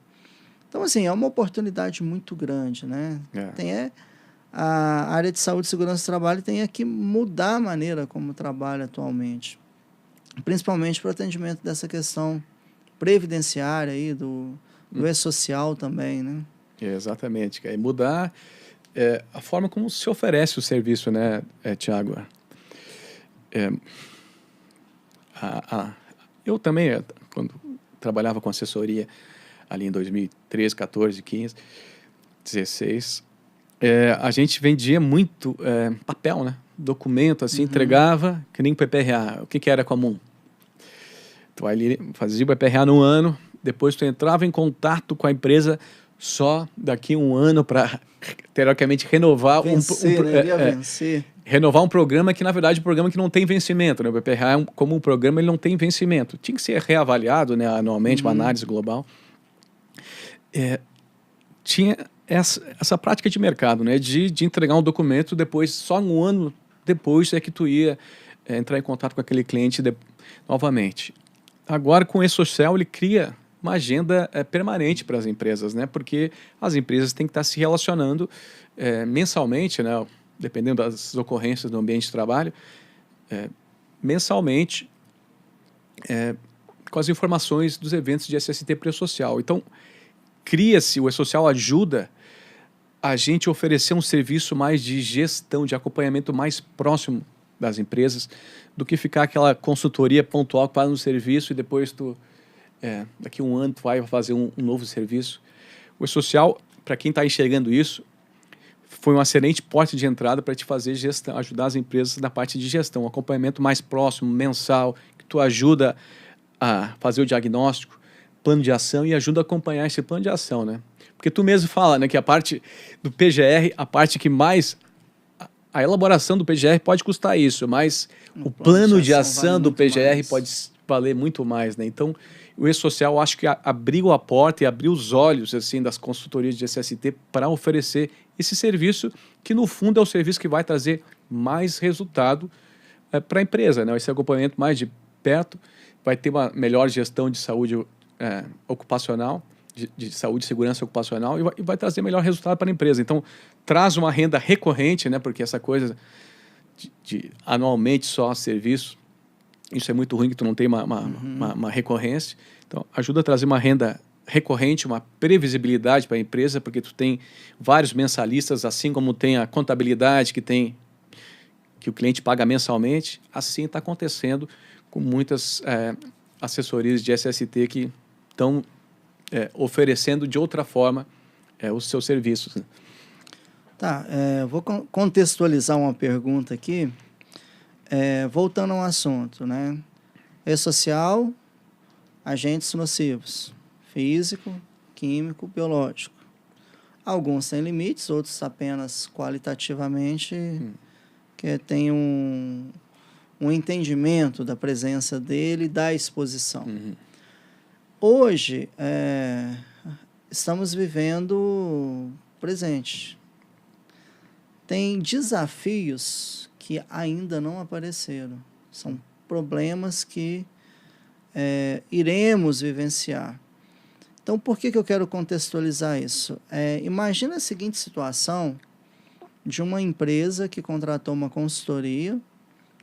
Então, assim, é uma oportunidade muito grande, né? A área de saúde e segurança do trabalho tem que mudar a maneira como trabalha atualmente, principalmente para o atendimento dessa questão previdenciária aí, do e-social também, né? Exatamente. E mudar a forma como se oferece o serviço, né, Tiago? Eu também, quando trabalhava com assessoria ali em 2013, 14, 15, 16, a gente vendia muito papel, né? Documento, assim, entregava, que nem PPRA. O que era comum? Tu fazia o PPRA no ano, depois tu entrava em contato com a empresa só daqui um ano para, teoricamente, renovar renovar um programa que, na verdade, é um programa que não tem vencimento, né? O PPRA, como um programa, ele não tem vencimento. Tinha que ser reavaliado, né, anualmente, uma análise global. Tinha essa prática de mercado, né, de entregar um documento depois, só um ano depois é que tu ia entrar em contato com aquele cliente novamente. Agora, com o e-social, ele cria uma agenda permanente para as empresas, né, porque as empresas têm que estar se relacionando mensalmente, né, dependendo das ocorrências do ambiente de trabalho, mensalmente, com as informações dos eventos de SST pré-social. Então, cria-se, o e-social ajuda a gente a oferecer um serviço mais de gestão, de acompanhamento mais próximo das empresas, do que ficar aquela consultoria pontual que faz um serviço e depois daqui a um ano tu vai fazer um novo serviço. O e-social, para quem está enxergando isso, foi uma excelente porta de entrada para te fazer gestão, ajudar as empresas na parte de gestão, um acompanhamento mais próximo, mensal, que tu ajuda a fazer o diagnóstico, plano de ação e ajuda a acompanhar esse plano de ação, né? Porque tu mesmo fala, né, que a parte do PGR, a parte que mais... A elaboração do PGR pode custar isso, mas o plano de ação do PGR pode valer muito mais, né? Então, o e-social, acho que abriu a porta e abriu os olhos, assim, das consultorias de SST para oferecer esse serviço, que no fundo é o serviço que vai trazer mais resultado para a empresa, né? Esse acompanhamento mais de perto, vai ter uma melhor gestão de saúde ocupacional, de saúde e segurança ocupacional, e vai trazer melhor resultado para a empresa. Então, traz uma renda recorrente, né? Porque essa coisa de anualmente só serviço, isso é muito ruim, que tu não tem uma recorrência. Então, ajuda a trazer uma renda recorrente, uma previsibilidade para a empresa, porque tu tem vários mensalistas, assim como tem a contabilidade que o cliente paga mensalmente, assim está acontecendo com muitas assessorias de SST que estão oferecendo de outra forma os seus serviços. Né? Tá, vou contextualizar uma pergunta aqui, voltando ao assunto, né? E-social, agentes nocivos, físico, químico, biológico. Alguns têm limites, outros apenas qualitativamente, que tem um entendimento da presença dele e da exposição. Hoje, estamos vivendo presente. Tem desafios que ainda não apareceram. São problemas que iremos vivenciar. Então, por que eu quero contextualizar isso? Imagina a seguinte situação de uma empresa que contratou uma consultoria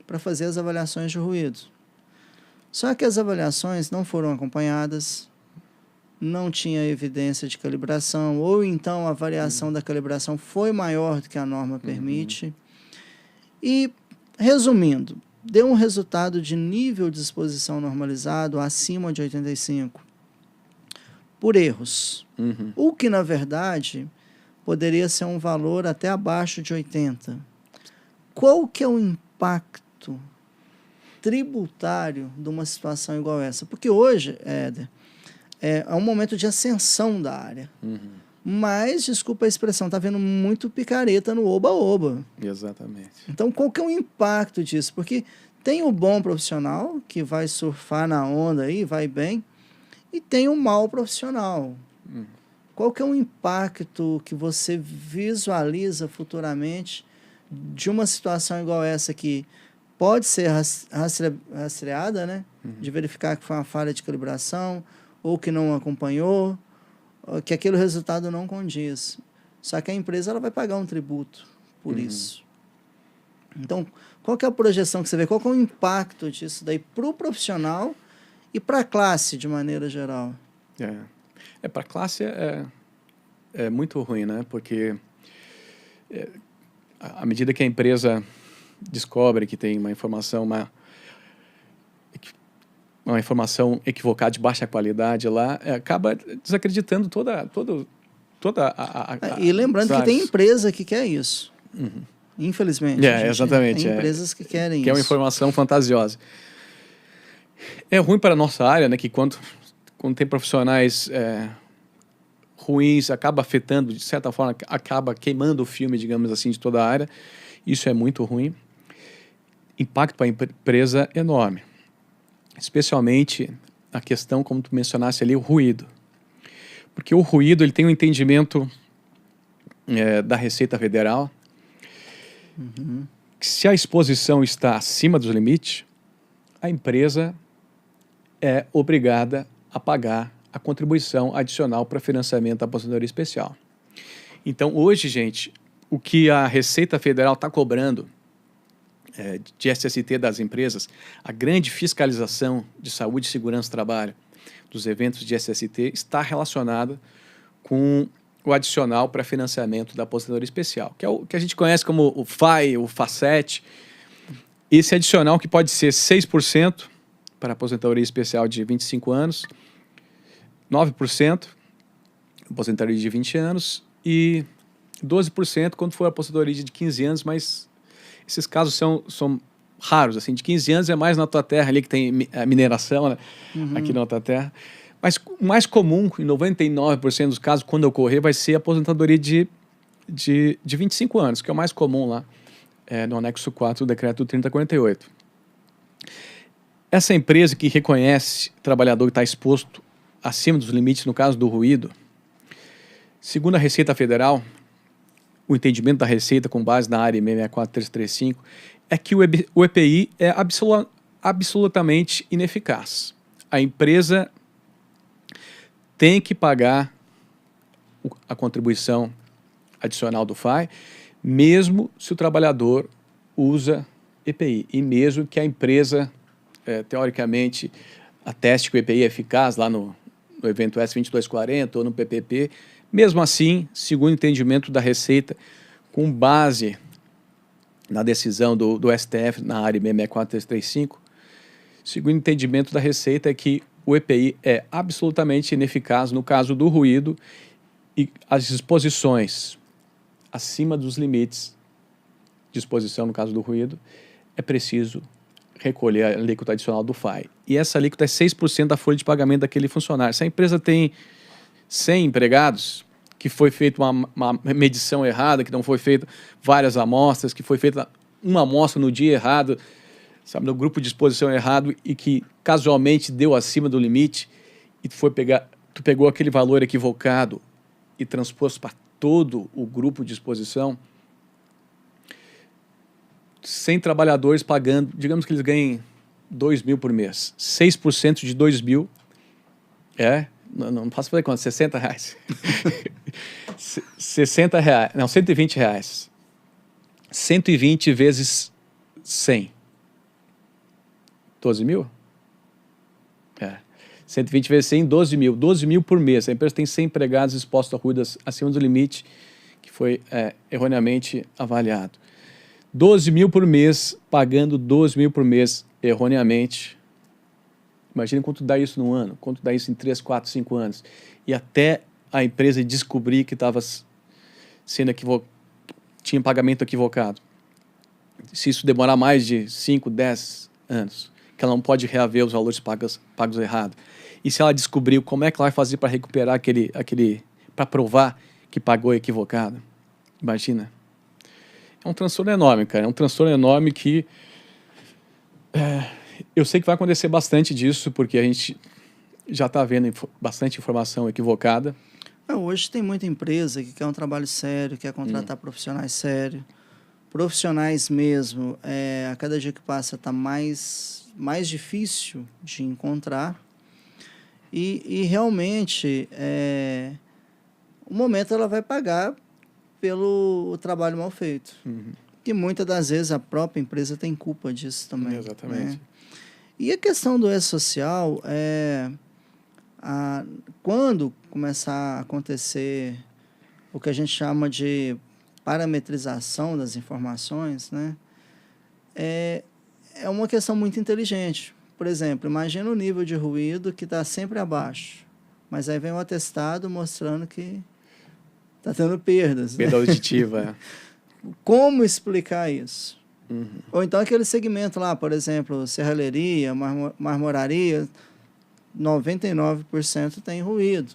para fazer as avaliações de ruído. Só que as avaliações não foram acompanhadas, não tinha evidência de calibração, ou então a variação da calibração foi maior do que a norma permite. E, resumindo, deu um resultado de nível de exposição normalizado acima de 85 por erros. O que, na verdade, poderia ser um valor até abaixo de 80. Qual que é o impacto tributário de uma situação igual essa? Porque hoje, Éder, é um momento de ascensão da área. Mas, desculpa a expressão, está vendo muito picareta no oba-oba. Exatamente. Então, qual que é o impacto disso? Porque tem o bom profissional, que vai surfar na onda aí, vai bem, e tem o mau profissional. Qual que é o impacto que você visualiza futuramente de uma situação igual essa que pode ser rastreada, né? De verificar que foi uma falha de calibração, ou que não acompanhou, ou que aquele resultado não condiz. Só que a empresa ela vai pagar um tributo por isso. Então, qual que é a projeção que você vê? Qual que é o impacto disso daí para o profissional e para a classe de maneira geral? Para a classe é muito ruim, né? Porque à medida que a empresa descobre que tem uma informação equivocada de baixa qualidade lá, acaba desacreditando toda e lembrando que tem empresa que quer isso. Infelizmente. Exatamente. Tem empresas que querem isso. É uma informação fantasiosa. É ruim para a nossa área, né? Que quando tem profissionais ruins, acaba afetando, de certa forma, acaba queimando o filme, digamos assim, de toda a área. Isso é muito ruim. Impacto para a empresa enorme. Especialmente a questão, como tu mencionaste ali, o ruído. Porque o ruído ele tem um entendimento da Receita Federal que se a exposição está acima dos limites, a empresa é obrigada a pagar a contribuição adicional para financiamento da aposentadoria especial. Então, hoje, gente, o que a Receita Federal está cobrando de SST das empresas, a grande fiscalização de saúde e segurança do trabalho dos eventos de SST está relacionada com o adicional para financiamento da aposentadoria especial, que é o que a gente conhece como o FAI, o FACET. Esse adicional que pode ser 6% para a aposentadoria especial de 25 anos, 9% aposentadoria de 20 anos e 12% quando for a aposentadoria de 15 anos, mas esses casos são raros, assim, de 15 anos é mais na tua terra ali que tem a mineração, né? Aqui na tua terra. Mas o mais comum, em 99% dos casos, quando ocorrer, vai ser a aposentadoria de 25 anos, que é o mais comum lá, no anexo 4 do decreto 3048. Essa empresa que reconhece o trabalhador que está exposto acima dos limites, no caso do ruído, segundo a Receita Federal, o entendimento da Receita com base na área 64335 é que o EPI é absolutamente ineficaz. A empresa tem que pagar a contribuição adicional do FAI, mesmo se o trabalhador usa EPI, e mesmo que a empresa, teoricamente, ateste que o EPI é eficaz lá no evento S2240 ou no PPP. Mesmo assim, segundo o entendimento da Receita, com base na decisão do STF na área 664335, segundo o entendimento da Receita é que o EPI é absolutamente ineficaz no caso do ruído e as disposições acima dos limites de exposição no caso do ruído, é preciso recolher a alíquota adicional do FAI. E essa alíquota é 6% da folha de pagamento daquele funcionário. Se a empresa tem 100 empregados, que foi feita uma medição errada, que não foi feita várias amostras, que foi feita uma amostra no dia errado, sabe, no grupo de exposição errado e que casualmente deu acima do limite e tu pegou aquele valor equivocado e transpôs para todo o grupo de exposição, 100 trabalhadores pagando, digamos que eles ganhem 2 mil por mês, 6% de 2 mil não posso fazer quanto, 60 reais. 60 reais, não, 120 reais. 120 vezes 100. 12 mil? 120 vezes 100, 12 mil. 12 mil por mês. A empresa tem 100 empregados expostos a ruídos acima do limite, que foi erroneamente avaliado. 12 mil por mês, pagando 12 mil por mês erroneamente. Imagina quanto dá isso num ano, quanto dá isso em 3, 4, 5 anos. E até a empresa descobrir que estava sendo tinha pagamento equivocado. Se isso demorar mais de 5, 10 anos, que ela não pode reaver os valores pagos errados. E se ela descobriu, como é que ela vai fazer para recuperar para provar que pagou equivocado? Imagina. É um transtorno enorme, cara. É um transtorno enorme que eu sei que vai acontecer bastante disso, porque a gente já está vendo bastante informação equivocada. Hoje tem muita empresa que quer um trabalho sério, quer contratar profissionais sérios. Profissionais mesmo, a cada dia que passa está mais difícil de encontrar. E realmente, o momento ela vai pagar pelo trabalho mal feito. E muitas das vezes a própria empresa tem culpa disso também. Exatamente. Né? E a questão do E-Social, quando começar a acontecer o que a gente chama de parametrização das informações, né? É uma questão muito inteligente. Por exemplo, imagina o nível de ruído que está sempre abaixo, mas aí vem um atestado mostrando que está tendo perdas. Perda auditiva. Como explicar isso? Ou então aquele segmento lá, por exemplo, serralheria, marmoraria, 99% tem ruído.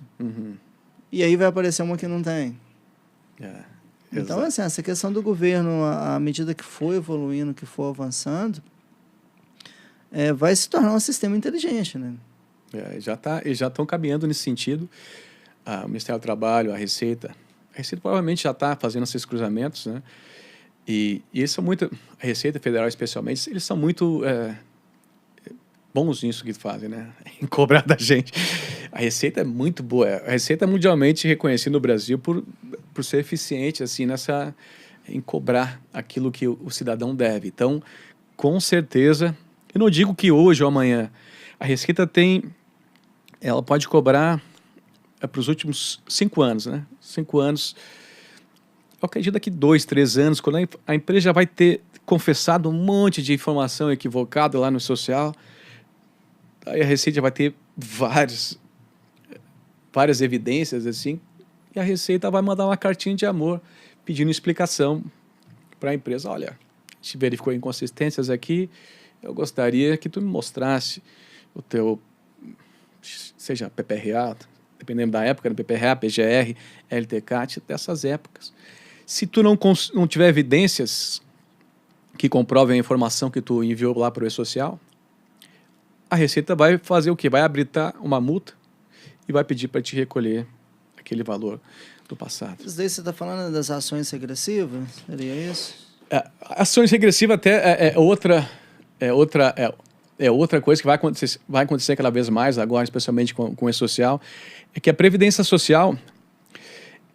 E aí vai aparecer uma que não tem. Então, assim, essa questão do governo, à medida que for evoluindo, que for avançando, vai se tornar um sistema inteligente, né? Eles já estão caminhando nesse sentido. O Ministério do Trabalho, a Receita provavelmente já está fazendo esses cruzamentos, né? E eles são muito, a Receita Federal especialmente, eles são muito bons nisso que fazem, né? Em cobrar da gente. A Receita é muito boa. A Receita é mundialmente reconhecida no Brasil por ser eficiente assim, em cobrar aquilo que o cidadão deve. Então, com certeza, eu não digo que hoje ou amanhã, a Receita ela pode cobrar para os últimos 5 anos, né? 5 anos. Eu acredito daqui 2, 3 anos, quando a empresa já vai ter confessado um monte de informação equivocada lá no social, aí a Receita vai ter várias evidências assim, e a Receita vai mandar uma cartinha de amor pedindo explicação para a empresa. Olha, a gente verificou inconsistências aqui, eu gostaria que tu me mostrasse o teu, seja PPRA, dependendo da época, no PPRA, PGR, LTCAT, dessas épocas. Se tu não tiver evidências que comprovem a informação que tu enviou lá para o E-Social, a Receita vai fazer o quê? Vai habilitar uma multa e vai pedir para te recolher aquele valor do passado. Isso daí você está falando das ações regressivas? Seria isso? Ações regressivas até é outra coisa que vai acontecer cada vez mais agora, especialmente com o E-Social, é que a Previdência Social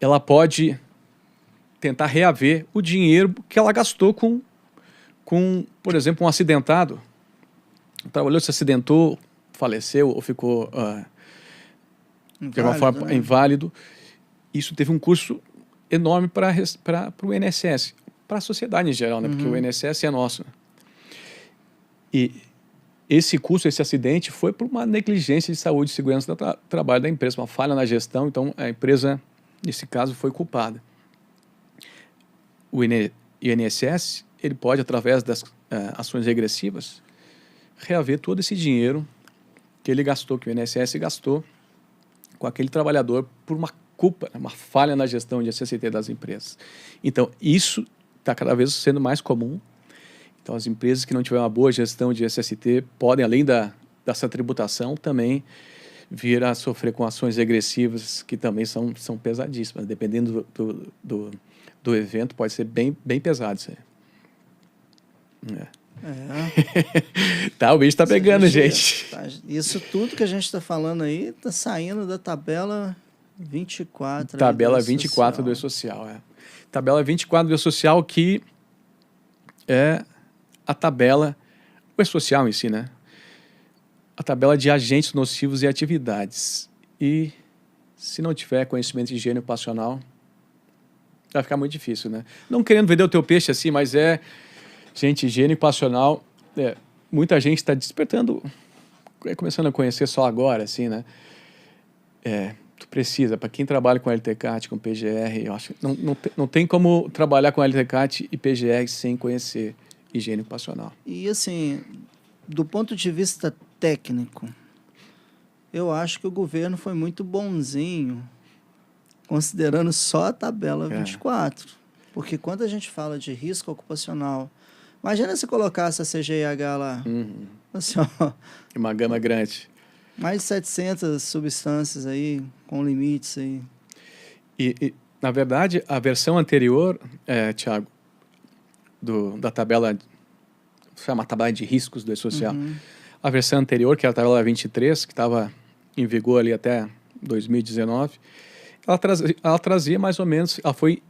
ela pode tentar reaver o dinheiro que ela gastou com por exemplo, um acidentado. O trabalhador se acidentou, faleceu ou ficou de alguma forma, né? inválido. Isso teve um custo enorme para o INSS, para a sociedade em geral, né? Porque o INSS é nosso. E esse custo, esse acidente, foi por uma negligência de saúde e segurança do trabalho da empresa, uma falha na gestão. Então, a empresa, nesse caso, foi culpada. O INSS, ele pode, através das ações regressivas, reaver todo esse dinheiro que ele gastou, que o INSS gastou com aquele trabalhador por uma culpa, uma falha na gestão de SST das empresas. Então, isso está cada vez sendo mais comum. Então, as empresas que não tiverem uma boa gestão de SST podem, além dessa tributação, também vir a sofrer com ações regressivas que também são pesadíssimas. Dependendo do evento, pode ser bem pesado isso aí. Tá, o bicho está pegando, gente. Isso tudo que a gente está falando aí está saindo da tabela 24. Tabela 24 do E-Social. Tabela 24 do E-Social, que é a tabela, o E-Social em si, né? A tabela de agentes nocivos e atividades. E se não tiver conhecimento de higiene ocupacional, vai ficar muito difícil, né? Não querendo vender o teu peixe assim, mas gente, higiene ocupacional, muita gente está despertando, começando a conhecer só agora, assim, né? Tu precisa, para quem trabalha com LTCAT, com PGR, eu acho que não tem como trabalhar com LTCAT e PGR sem conhecer higiene ocupacional. E assim, do ponto de vista técnico, eu acho que o governo foi muito bonzinho, considerando só a tabela 24. Porque quando a gente fala de risco ocupacional, imagina se colocasse a CGIH lá, assim, ó, uma gama grande. Mais de 700 substâncias aí, com limites aí. E na verdade, a versão anterior, Thiago, da tabela, chama a tabela de riscos do E-Social, a versão anterior, que era a tabela 23, que estava em vigor ali até 2019, ela trazia mais ou menos, ela foi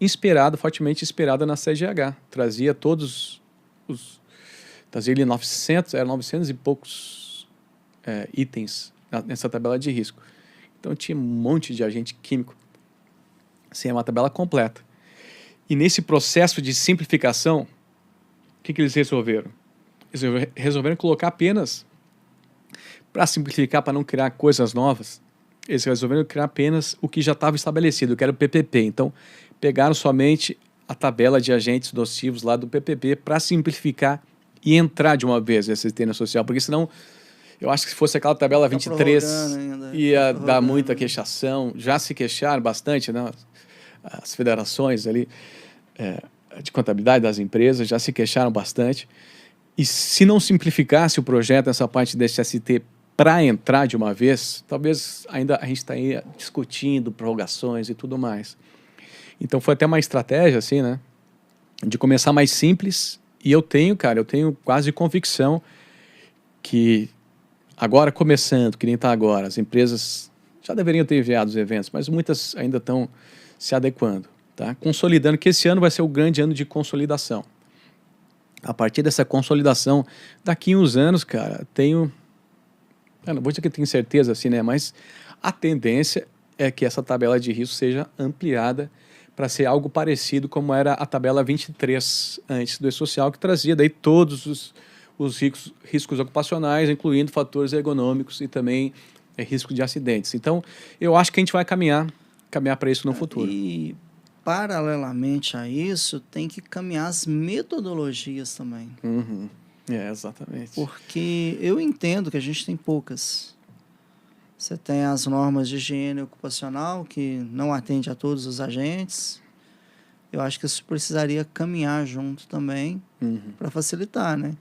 fortemente inspirada na CGH, trazia todos trazia ali 900 e poucos itens nessa tabela de risco. Então tinha um monte de agente químico. Assim, é uma tabela completa. E nesse processo de simplificação, o que eles resolveram? Eles resolveram colocar apenas, para simplificar, para não criar coisas novas, eles resolveram criar apenas o que já estava estabelecido, que era o PPP. Então, pegaram somente a tabela de agentes nocivos lá do PPP para simplificar e entrar de uma vez esse tema social, porque senão, eu acho que se fosse aquela tabela 23, ia dar muita queixação. Já se queixaram bastante, né? As federações ali de contabilidade das empresas já se queixaram bastante. E se não simplificasse o projeto, essa parte desse ST para entrar de uma vez, talvez ainda a gente estaria discutindo prorrogações e tudo mais. Então foi até uma estratégia, assim, né? De começar mais simples. E eu tenho quase convicção que agora começando, que nem está agora, as empresas já deveriam ter enviado os eventos, mas muitas ainda estão se adequando, tá? Consolidando, que esse ano vai ser o grande ano de consolidação. A partir dessa consolidação, daqui uns anos, cara, eu não vou dizer que eu tenho certeza assim, né? Mas a tendência é que essa tabela de risco seja ampliada para ser algo parecido como era a tabela 23 antes do E-Social, que trazia daí todos os riscos ocupacionais, incluindo fatores ergonômicos e também risco de acidentes. Então, eu acho que a gente vai caminhar para isso no futuro. E, paralelamente a isso, tem que caminhar as metodologias também. Exatamente. Porque eu entendo que a gente tem poucas. Você tem as normas de higiene ocupacional, que não atende a todos os agentes. Eu acho que isso precisaria caminhar junto também para facilitar, né?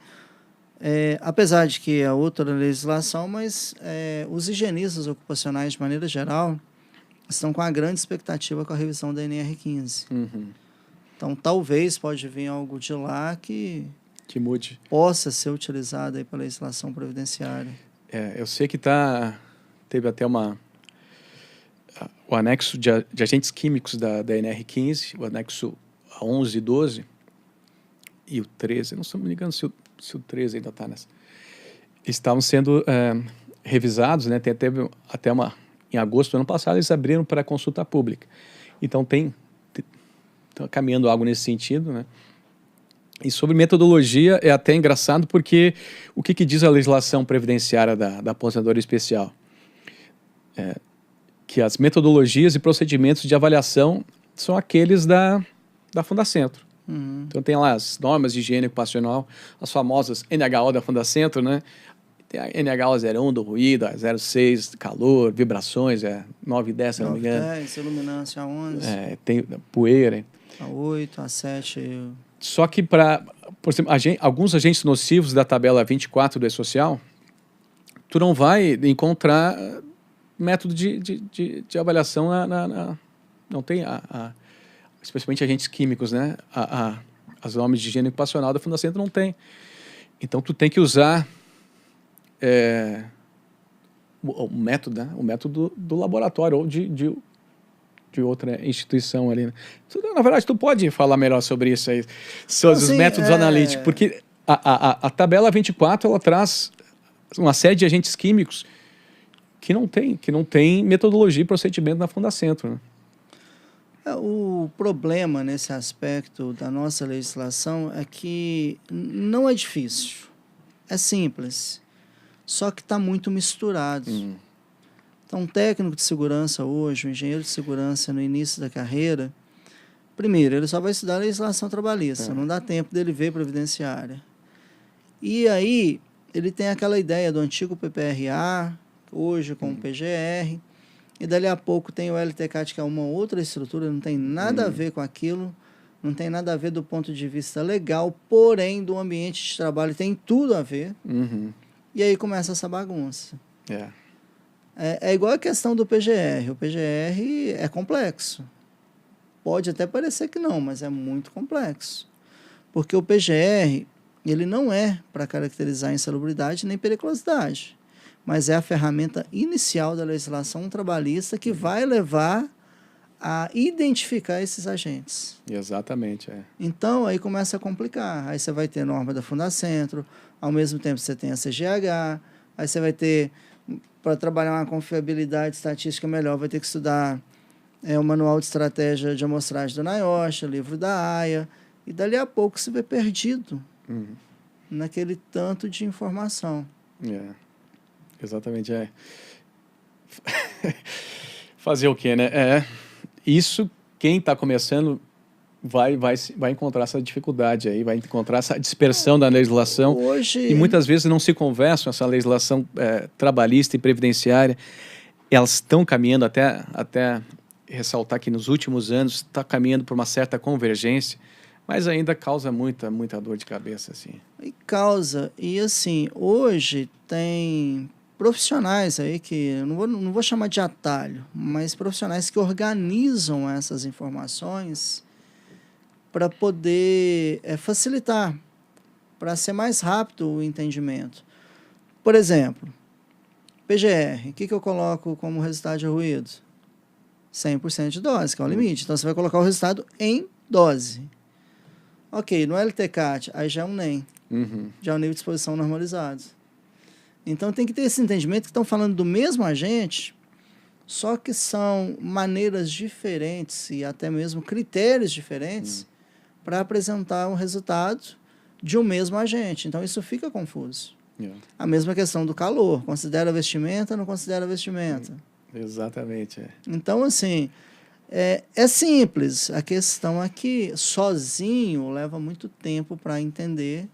Apesar de que é outra legislação, mas os higienistas ocupacionais, de maneira geral, estão com a grande expectativa com a revisão da NR15. Então, talvez pode vir algo de lá que mude, possa ser utilizado aí pela legislação previdenciária. Eu sei que teve até o anexo de agentes químicos da NR15, o anexo 11 e 12, e o 13, não estou me ligando se o 13 ainda está nessa. Estavam sendo revisados, né? Teve até em agosto do ano passado, eles abriram para consulta pública. Então, tá caminhando algo nesse sentido, né? E sobre metodologia, é até engraçado, porque o que diz a legislação previdenciária da aposentadoria especial? Que as metodologias e procedimentos de avaliação são aqueles da Fundacentro. Então tem lá as normas de higiene ocupacional, as famosas NHO da Fundacentro, né? Tem a NHO 01 do ruído, a 06 calor, vibrações, 9 e 10, se não me engano. 10, iluminância 11. Tem poeira. A 8, a 7. Só que por exemplo, alguns agentes nocivos da tabela 24 do E-Social, tu não vai encontrar método de avaliação não tem especialmente agentes químicos, né? As normas de higiene ocupacional da Fundacentro não tem. Então tu tem que usar o método, né? O método do laboratório ou de outra instituição ali, né? Na verdade, tu pode falar melhor sobre isso aí, sobre os métodos analíticos, porque a tabela 24 ela traz uma série de agentes químicos que não tem metodologia e procedimento na Fundacentro, né? O problema nesse aspecto da nossa legislação é que não é difícil, é simples, só que está muito misturado. Então, um técnico de segurança hoje, um engenheiro de segurança no início da carreira, primeiro, ele só vai estudar a legislação trabalhista, não dá tempo dele ver previdenciária. E aí, ele tem aquela ideia do antigo PPRA, hoje com o PGR, e dali a pouco tem o LTCAT, que é uma outra estrutura, não tem nada a ver com aquilo, não tem nada a ver do ponto de vista legal, porém, do ambiente de trabalho tem tudo a ver. E aí começa essa bagunça. É igual a questão do PGR. O PGR é complexo. Pode até parecer que não, mas é muito complexo. Porque o PGR, ele não é para caracterizar insalubridade nem periculosidade, mas é a ferramenta inicial da legislação trabalhista que vai levar a identificar esses agentes. Exatamente. Então, aí começa a complicar. Aí você vai ter norma da Fundacentro, ao mesmo tempo você tem a CGH, aí você vai ter, para trabalhar uma confiabilidade estatística melhor, vai ter que estudar o Manual de Estratégia de Amostragem do NIOSH, o livro da AIA, e dali a pouco você vai perdido naquele tanto de informação. Exatamente, fazer o quê, né? Isso, quem está começando vai encontrar essa dificuldade aí, vai encontrar essa dispersão da legislação. Hoje... E muitas vezes não se conversam essa legislação trabalhista e previdenciária. Elas estão caminhando, até ressaltar que nos últimos anos está caminhando por uma certa convergência, mas ainda causa muita dor de cabeça, assim. E causa. E assim, hoje tem profissionais aí que, não vou chamar de atalho, mas profissionais que organizam essas informações para poder facilitar, para ser mais rápido o entendimento. Por exemplo, PGR, o que eu coloco como resultado de ruído? 100% de dose, que é o limite. Então, você vai colocar o resultado em dose. Ok, no LTCAT, aí já é um NEM, já é um nível de exposição normalizado. Então, tem que ter esse entendimento que estão falando do mesmo agente, só que são maneiras diferentes e até mesmo critérios diferentes para apresentar um resultado de um mesmo agente. Então, isso fica confuso. A mesma questão do calor. Considera vestimenta, não considera vestimenta. Exatamente. Então, assim, é simples. A questão é que sozinho leva muito tempo para entender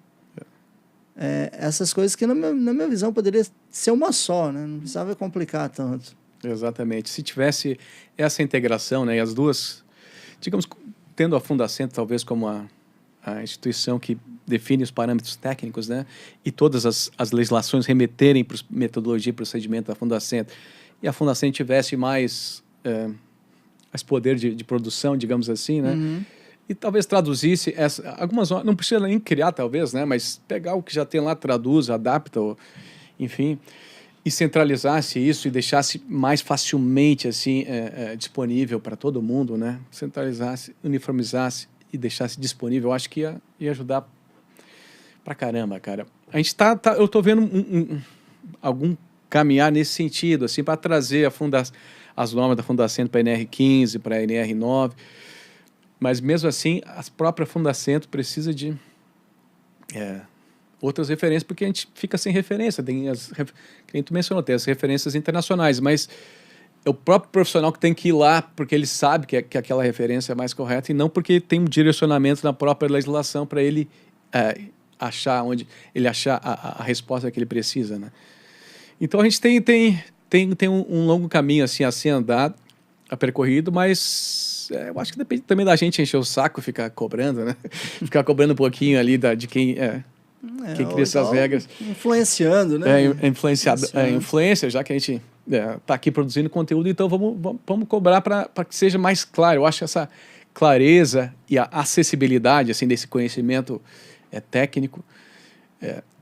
essas coisas que, na minha visão, poderia ser uma só, né? Não precisava complicar tanto. Exatamente. Se tivesse essa integração, né, e as duas, digamos, tendo a Fundacentro talvez como a instituição que define os parâmetros técnicos, né, e todas as legislações remeterem para metodologia e procedimento da Fundacentro, e a Fundacentro tivesse mais poder de produção, digamos assim, né, e talvez traduzisse algumas, não precisa nem criar talvez, né, mas pegar o que já tem lá, traduz, adapta, enfim, e centralizasse isso e deixasse mais facilmente assim disponível para todo mundo, né, centralizasse, uniformizasse e deixasse disponível, eu acho que ia ajudar pra caramba, cara. A gente eu tô vendo algum caminhar nesse sentido, assim, para trazer as normas da Fundacentro para a NR15, para a NR9. Mas, mesmo assim, a própria Fundacentro precisa de outras referências, porque a gente fica sem referência. Tem que nem tu mencionou, tem as referências internacionais, mas é o próprio profissional que tem que ir lá porque ele sabe que aquela referência é mais correta e não porque tem um direcionamento na própria legislação para ele achar a resposta que ele precisa, né? Então a gente tem um longo caminho assim a ser andado, a percorrido, mas eu acho que depende também da gente encher o saco, ficar cobrando, né? Ficar cobrando um pouquinho ali de quem cria essas regras. Influenciando, né? Influência, já que a gente está aqui produzindo conteúdo, então vamos cobrar para que seja mais claro. Eu acho que essa clareza e a acessibilidade assim, desse conhecimento técnico,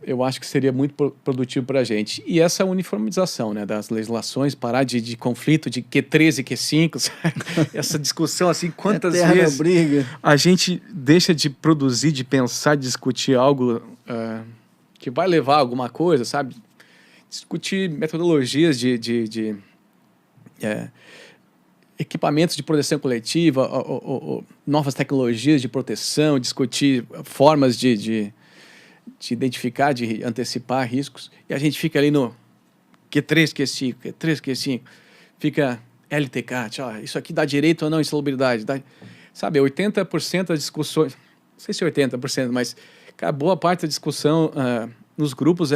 eu acho que seria muito produtivo para a gente. E essa uniformização, né, das legislações, parar de conflito de Q3 e Q5, essa discussão, assim, quantas vezes briga. A gente deixa de produzir, de pensar, de discutir algo que vai levar a alguma coisa, sabe? Discutir metodologias de equipamentos de proteção coletiva, ou novas tecnologias de proteção, discutir formas de identificar, de antecipar riscos, e a gente fica ali no Q3, Q5, Q3, Q5, fica LTCAT, isso aqui dá direito ou não insalubridade, sabe, 80% das discussões, não sei se 80%, mas boa parte da discussão nos grupos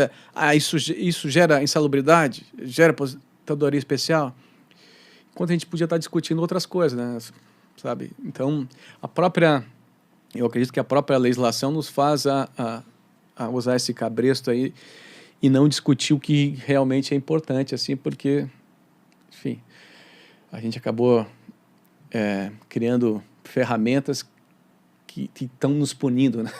isso gera insalubridade, gera aposentadoria especial, enquanto a gente podia estar discutindo outras coisas, né, sabe? Então, eu acredito que a própria legislação nos faz a usar esse cabresto aí e não discutir o que realmente é importante, assim, porque, enfim, a gente acabou criando ferramentas que estão nos punindo, né?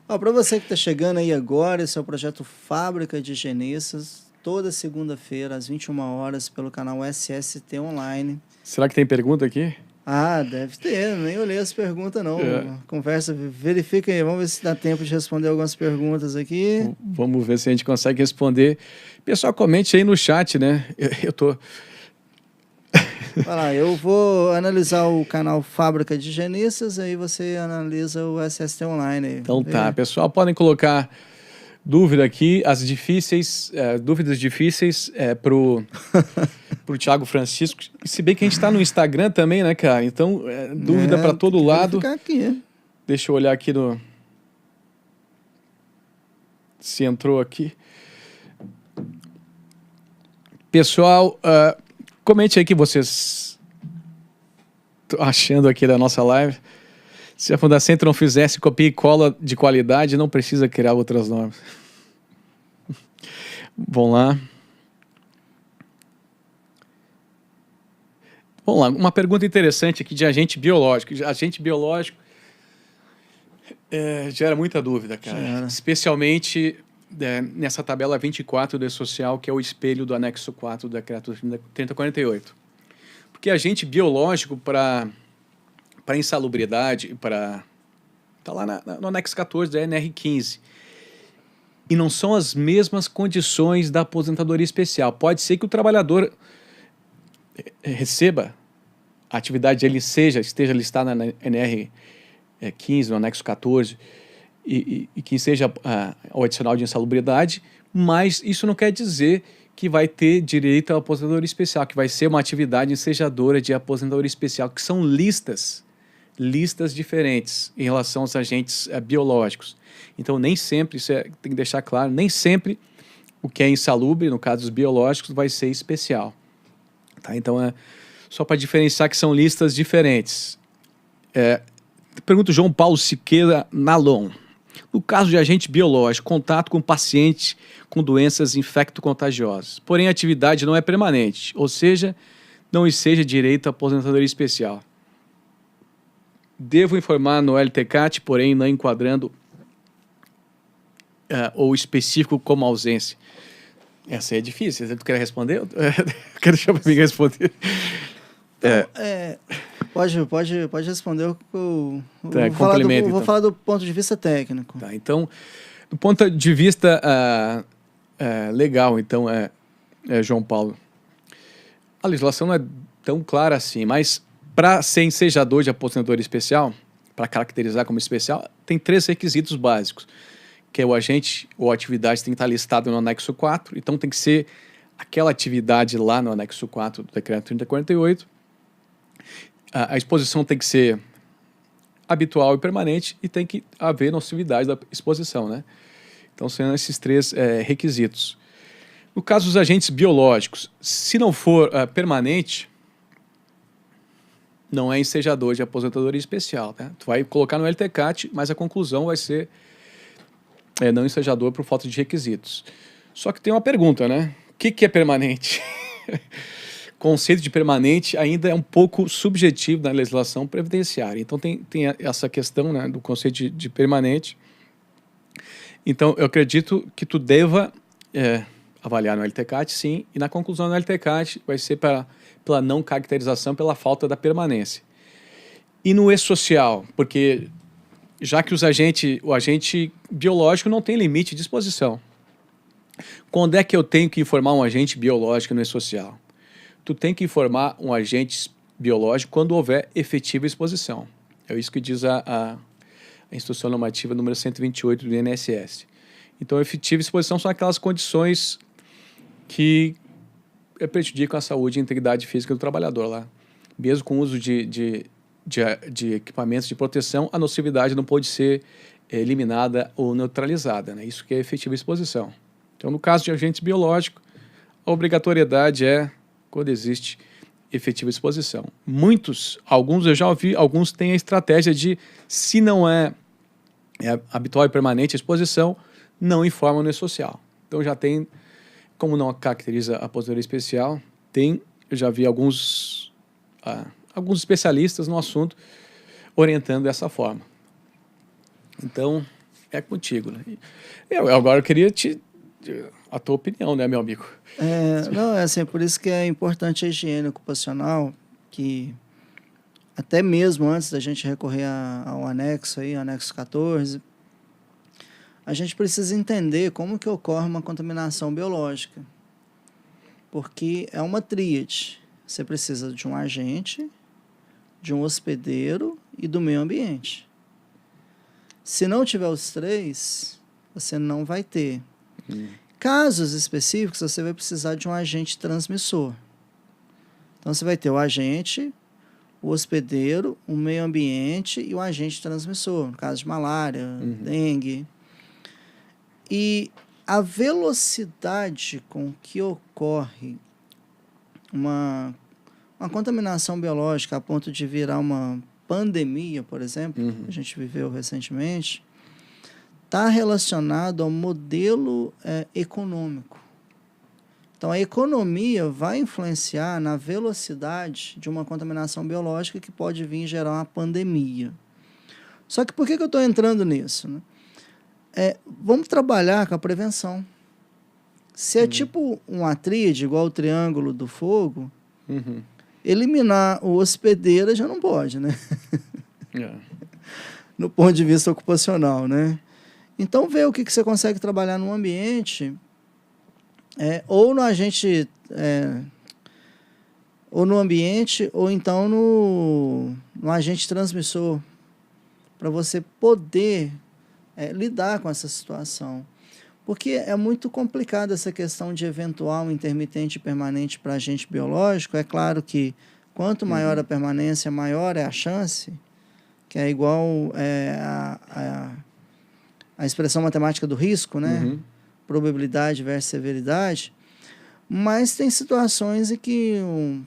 Para você que está chegando aí agora, esse é o projeto Fábrica de Higieniças, toda segunda-feira, às 21 horas, pelo canal SST Online. Será que tem pergunta aqui? Deve ter, nem olhei as perguntas não. Conversa, verifica aí, vamos ver se dá tempo de responder algumas perguntas aqui. Vamos ver se a gente consegue responder. Pessoal, comente aí no chat, né? Eu tô... Vai lá, eu vou analisar o canal Fábrica de Higienistas, aí você analisa o SST Online. Aí. Então tá, pessoal, podem colocar dúvida aqui, dúvidas difíceis pro Thiago Francisco, se bem que a gente está no Instagram também, né, cara? Então, dúvida para todo lado. Ficar aqui. Deixa eu olhar aqui se entrou aqui. Pessoal, comente aí que vocês estão achando aqui da nossa live. Se a Fundacentro não fizesse copia e cola de qualidade, não precisa criar outras normas. Vamos lá. Vamos lá, uma pergunta interessante aqui de agente biológico. Agente biológico gera muita dúvida, cara. Especialmente nessa tabela 24 do E-Social, que é o espelho do anexo 4 do decreto 3048. Porque agente biológico para insalubridade, está lá no anexo 14 da NR15. E não são as mesmas condições da aposentadoria especial. Pode ser que o trabalhador receba a atividade dele esteja listada na NR15, no anexo 14, e que seja o adicional de insalubridade, mas isso não quer dizer que vai ter direito à aposentadoria especial, que vai ser uma atividade ensejadora de aposentadoria especial, que são listas diferentes em relação aos agentes biológicos. Então, nem sempre, tem que deixar claro, nem sempre o que é insalubre, no caso dos biológicos, vai ser especial. Tá? Então, só para diferenciar que são listas diferentes. Pergunta o João Paulo Siqueira Nalon. No caso de agente biológico, contato com paciente com doenças infecto-contagiosas. Porém, a atividade não é permanente, ou seja, não enseja direito à aposentadoria especial. Devo informar no LTCAT, porém não enquadrando ou específico como ausência. Essa aí é difícil. Você quer responder? Eu quero deixar para mim responder. Pode responder. Vou falar do ponto de vista técnico. Tá, então, Do ponto de vista legal, então, João Paulo, a legislação não é tão clara assim, mas para ser ensejador de aposentadoria especial, para caracterizar como especial, tem 3 requisitos básicos, que é o agente ou atividade tem que estar listado no anexo 4, então tem que ser aquela atividade lá no anexo 4 do decreto 3048, a exposição tem que ser habitual e permanente e tem que haver nocividade da exposição, né? Então, são esses 3 requisitos. No caso dos agentes biológicos, se não for permanente, não é ensejador de aposentadoria especial, né? Tu vai colocar no LTCAT, mas a conclusão vai ser não ensejador por falta de requisitos. Só que tem uma pergunta, né? O que é permanente? O conceito de permanente ainda é um pouco subjetivo na legislação previdenciária. Então, tem essa questão, né, do conceito de permanente. Então, eu acredito que tu deva avaliar no LTCAT, sim, e na conclusão do LTCAT vai ser pela não caracterização, pela falta da permanência. E no E-Social, porque já que o agente biológico não tem limite de exposição. Quando é que eu tenho que informar um agente biológico no E-Social? Tu tem que informar um agente biológico quando houver efetiva exposição. É isso que diz a Instrução Normativa número 128 do INSS. Então, efetiva exposição são aquelas condições que prejudicam a saúde e a integridade física do trabalhador lá. Mesmo com o uso de equipamentos de proteção, a nocividade não pode ser eliminada ou neutralizada, né? Isso que é efetiva exposição. Então, no caso de agentes biológicos, a obrigatoriedade é quando existe efetiva exposição. Alguns eu já ouvi, alguns têm a estratégia de, se não é habitual e permanente a exposição, não informam no E-Social. Então já tem, como não caracteriza a aposentadoria especial, eu já vi alguns especialistas no assunto orientando dessa forma. Então, é contigo, né? Agora eu queria a tua opinião, né, meu amigo? Não, é assim, por isso que é importante a higiene ocupacional, que até mesmo antes da gente recorrer ao anexo aí, anexo 14, a gente precisa entender como que ocorre uma contaminação biológica. Porque é uma tríade. Você precisa de um agente, de um hospedeiro e do meio ambiente. Se não tiver os 3, você não vai ter. Casos específicos, você vai precisar de um agente transmissor. Então, você vai ter o agente, o hospedeiro, o meio ambiente e o agente transmissor, no caso de malária, dengue. E a velocidade com que ocorre uma contaminação biológica a ponto de virar uma pandemia, por exemplo, que a gente viveu recentemente, está relacionado ao modelo econômico. Então, a economia vai influenciar na velocidade de uma contaminação biológica que pode vir gerar uma pandemia. Só que por que eu estou entrando nisso, né? Vamos trabalhar com a prevenção. Se é tipo uma tríade, igual o triângulo do fogo, eliminar o hospedeiro já não pode, né? No ponto de vista ocupacional, né? Então, vê o que você consegue trabalhar no ambiente, ou no agente, ou no ambiente, ou então no agente transmissor, para você poder lidar com essa situação. Porque é muito complicada essa questão de eventual, intermitente e permanente para agente biológico. É claro que quanto maior a permanência, maior é a chance, que é igual a expressão matemática do risco, né? Probabilidade versus severidade. Mas tem situações em que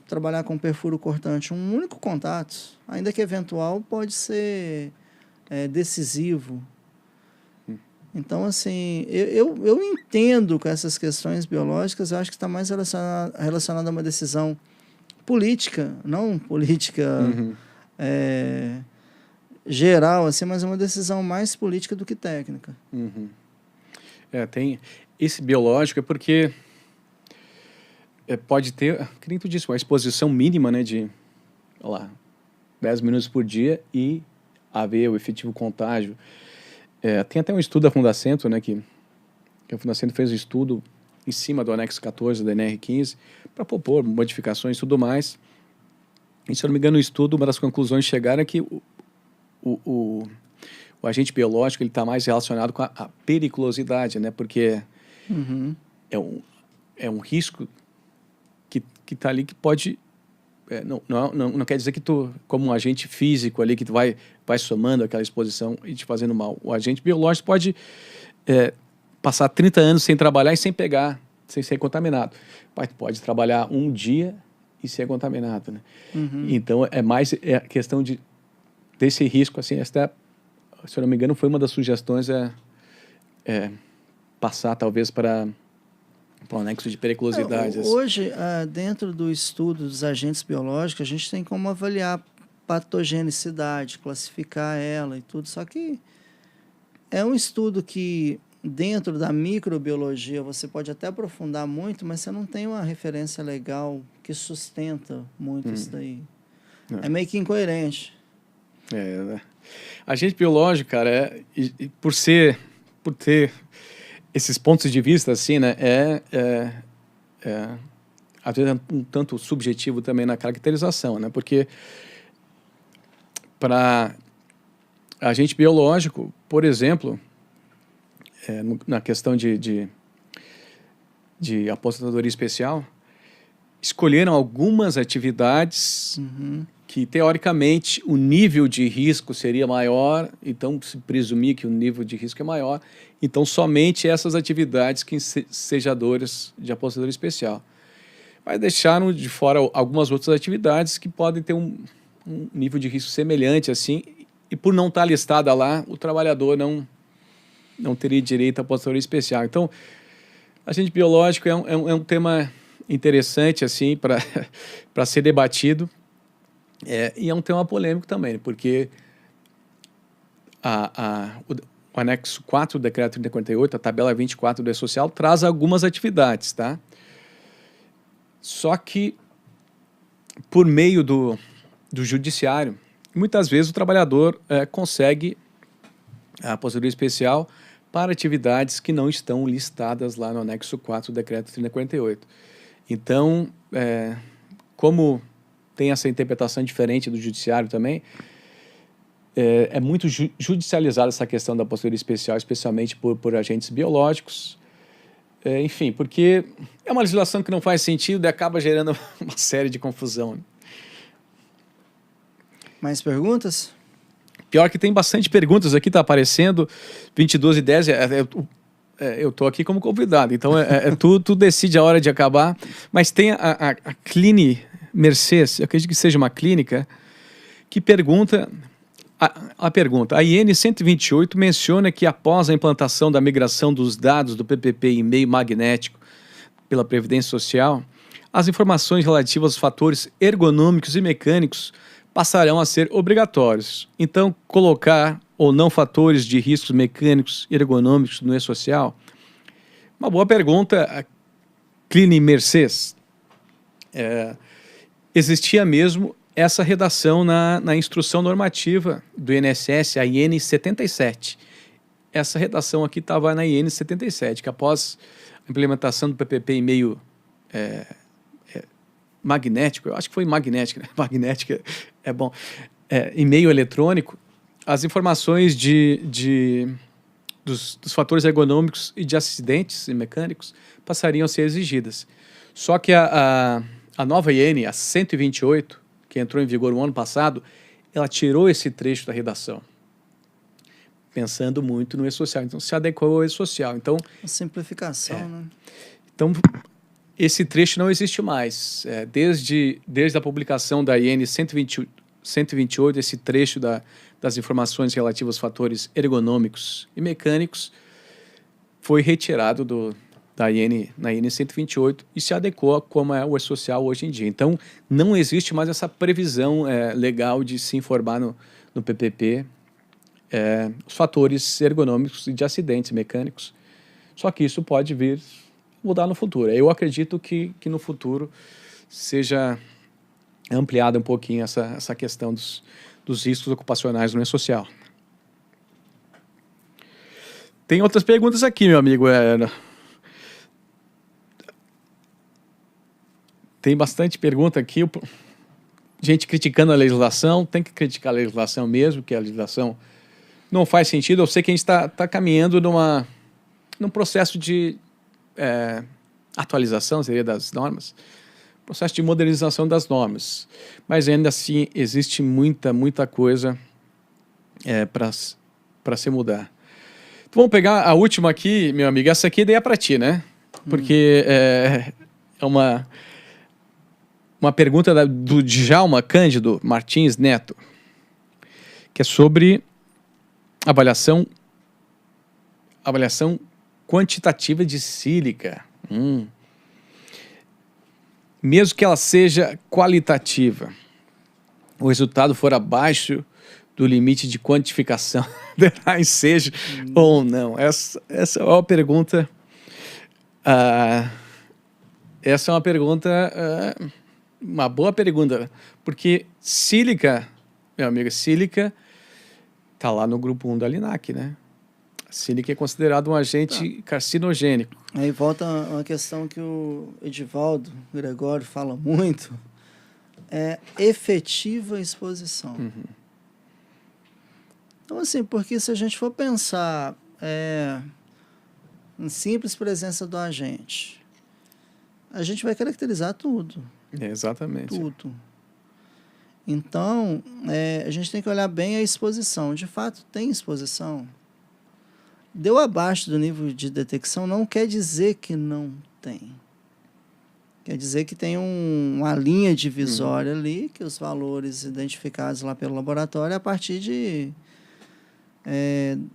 trabalhar com perfuro cortante, um único contato, ainda que eventual, pode ser decisivo. Então, assim, eu entendo com essas questões biológicas, eu acho que está mais relacionado a uma decisão política, não política geral, assim, mas é uma decisão mais política do que técnica. Tem esse biológico, porque pode ter, que nem tu disse, uma exposição mínima, né, de 10 minutos por dia e haver o efetivo contágio. Tem até um estudo da Fundacentro, né, que a Fundacentro fez um estudo em cima do anexo 14 da NR15 para propor modificações e tudo mais. E, se eu não me engano, no estudo, uma das conclusões chegaram é que o agente biológico ele está mais relacionado com a periculosidade, né? Porque é um risco que está ali que pode... não quer dizer que tu, como um agente físico ali, que tu vai somando aquela exposição e te fazendo mal. O agente biológico pode passar 30 anos sem trabalhar e sem pegar, sem ser contaminado. Pode trabalhar um dia e ser contaminado, né? Então, é mais a questão desse risco, assim, até, se eu não me engano, foi uma das sugestões passar, talvez, para o anexo de periculosidade. Hoje, dentro do estudo dos agentes biológicos, a gente tem como avaliar patogenicidade, classificar ela e tudo, só que é um estudo que, dentro da microbiologia, você pode até aprofundar muito, mas você não tem uma referência legal que sustenta muito isso daí. É meio que incoerente. Agente biológico, cara, por ter esses pontos de vista, assim, né, às vezes um tanto subjetivo também na caracterização, né, porque para agente biológico, por exemplo, na questão de aposentadoria especial, escolheram algumas atividades que, teoricamente, o nível de risco seria maior, então se presumia que o nível de risco é maior, então somente essas atividades que ensejadoras de aposentadoria especial. Mas deixaram de fora algumas outras atividades que podem ter um nível de risco semelhante, assim, e por não estar listada lá, o trabalhador não teria direito à aposentadoria especial. Então, agente biológico é um tema interessante, assim, para ser debatido, e é um tema polêmico também, porque o anexo 4 do decreto 3048, a tabela 24 do E-Social, traz algumas atividades, tá? Só que, por meio do judiciário, muitas vezes o trabalhador consegue a aposentadoria especial para atividades que não estão listadas lá no anexo 4 do decreto 3048. Então, como tem essa interpretação diferente do judiciário também, é muito judicializada essa questão da aposentadoria especial, especialmente por agentes biológicos. Enfim, porque é uma legislação que não faz sentido e acaba gerando uma série de confusão. Mais perguntas? Pior que tem bastante perguntas aqui, está aparecendo, 22h10, eu estou aqui como convidado, então tu decide a hora de acabar, mas tem a Cline Mercedes, eu acredito que seja uma clínica, que pergunta, a IN 128 menciona que após a implantação da migração dos dados do PPP em meio magnético pela Previdência Social, as informações relativas aos fatores ergonômicos e mecânicos passarão a ser obrigatórios. Então, colocar ou não fatores de riscos mecânicos e ergonômicos no E-Social? Uma boa pergunta, Cline Mercedes. Existia mesmo essa redação na instrução normativa do INSS, a IN 77. Essa redação aqui estava na IN 77, que após a implementação do PPP em meio magnético, eu acho que foi magnética, né? Magnética é bom, em meio eletrônico, as informações dos fatores ergonômicos e de acidentes mecânicos passariam a ser exigidas. Só que a nova IN, a 128, que entrou em vigor no ano passado, ela tirou esse trecho da redação, pensando muito no E-Social. Então, se adequou ao E-Social. Então, a simplificação, né? Então, esse trecho não existe mais. Desde a publicação da IN 128, esse trecho das informações relativas aos fatores ergonômicos e mecânicos foi retirado na IN 128 e se adequou a como é o E-Social hoje em dia. Então, não existe mais essa previsão legal de se informar no PPP os fatores ergonômicos e de acidentes mecânicos. Só que isso pode vir mudar no futuro. Eu acredito que no futuro seja ampliada um pouquinho essa questão dos riscos ocupacionais no E-Social. Tem outras perguntas aqui, meu amigo. Tem bastante pergunta aqui. Gente criticando a legislação. Tem que criticar a legislação mesmo, que a legislação não faz sentido. Eu sei que a gente está caminhando num processo de atualização, seria, das normas. Processo de modernização das normas. Mas ainda assim existe muita coisa para se mudar. Então, vamos pegar a última aqui, meu amigo. Essa aqui daí é para ti, né? Porque é uma pergunta do Djalma Cândido Martins Neto, que é sobre avaliação quantitativa de sílica. Mesmo que ela seja qualitativa, o resultado for abaixo do limite de quantificação, deverá seja ou não. Essa é uma pergunta. Essa é uma pergunta, uma boa pergunta, porque sílica, meu amigo, sílica está lá no grupo 1 da LINAC, né? A sílica é considerado um agente carcinogênico. Aí volta uma questão que o Edivaldo Gregório fala muito, é efetiva exposição. Então, assim, porque se a gente for pensar em simples presença do agente, a gente vai caracterizar tudo. Exatamente. Tudo. Então, a gente tem que olhar bem a exposição. De fato, tem exposição. Deu abaixo do nível de detecção não quer dizer que não tem. Quer dizer que tem uma linha divisória ali, que os valores identificados lá pelo laboratório a partir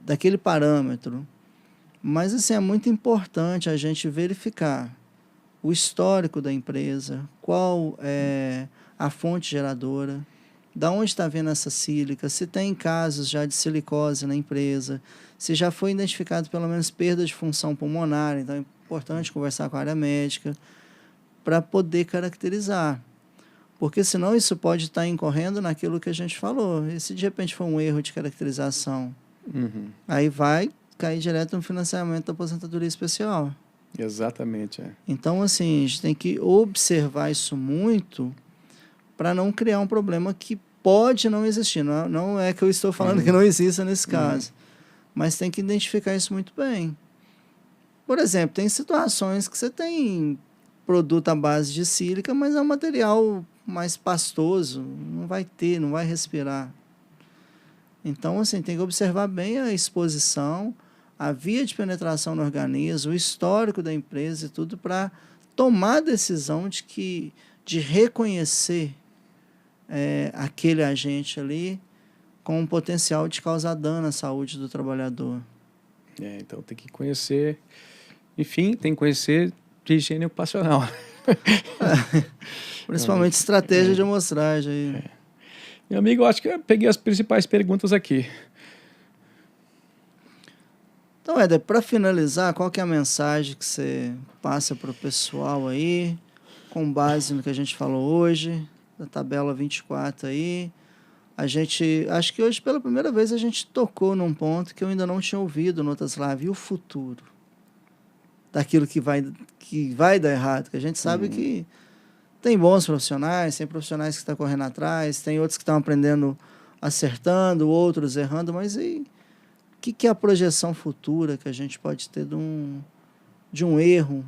daquele parâmetro. Mas assim, é muito importante a gente verificar o histórico da empresa, qual é a fonte geradora, da onde está vindo essa sílica, se tem casos já de silicose na empresa, se já foi identificado pelo menos perda de função pulmonar. Então é importante conversar com a área médica para poder caracterizar. Porque senão isso pode estar incorrendo naquilo que a gente falou. E se de repente for um erro de caracterização, aí vai cair direto no financiamento da aposentadoria especial. Exatamente. Então, assim, a gente tem que observar isso muito para não criar um problema que pode não existir. Não é que eu estou falando que não exista nesse caso, mas tem que identificar isso muito bem. Por exemplo, tem situações que você tem produto à base de sílica, mas é um material mais pastoso, não vai respirar. Então, assim, tem que observar bem a exposição, a via de penetração no organismo, o histórico da empresa e tudo, para tomar a decisão de reconhecer aquele agente ali com um potencial de causar dano à saúde do trabalhador. Então tem que conhecer, enfim, tem que conhecer de higiene ocupacional. Principalmente estratégia de amostragem. Meu amigo, eu acho que eu peguei as principais perguntas aqui. Então, Éder, para finalizar, qual que é a mensagem que você passa para o pessoal aí, com base no que a gente falou hoje, da tabela 24 aí? Acho que hoje, pela primeira vez, a gente tocou num ponto que eu ainda não tinha ouvido em outras lives, e o futuro daquilo que vai dar errado, que a gente sabe que tem bons profissionais, tem profissionais que estão correndo atrás, tem outros que estão aprendendo acertando, outros errando, mas e o que é a projeção futura que a gente pode ter de um erro,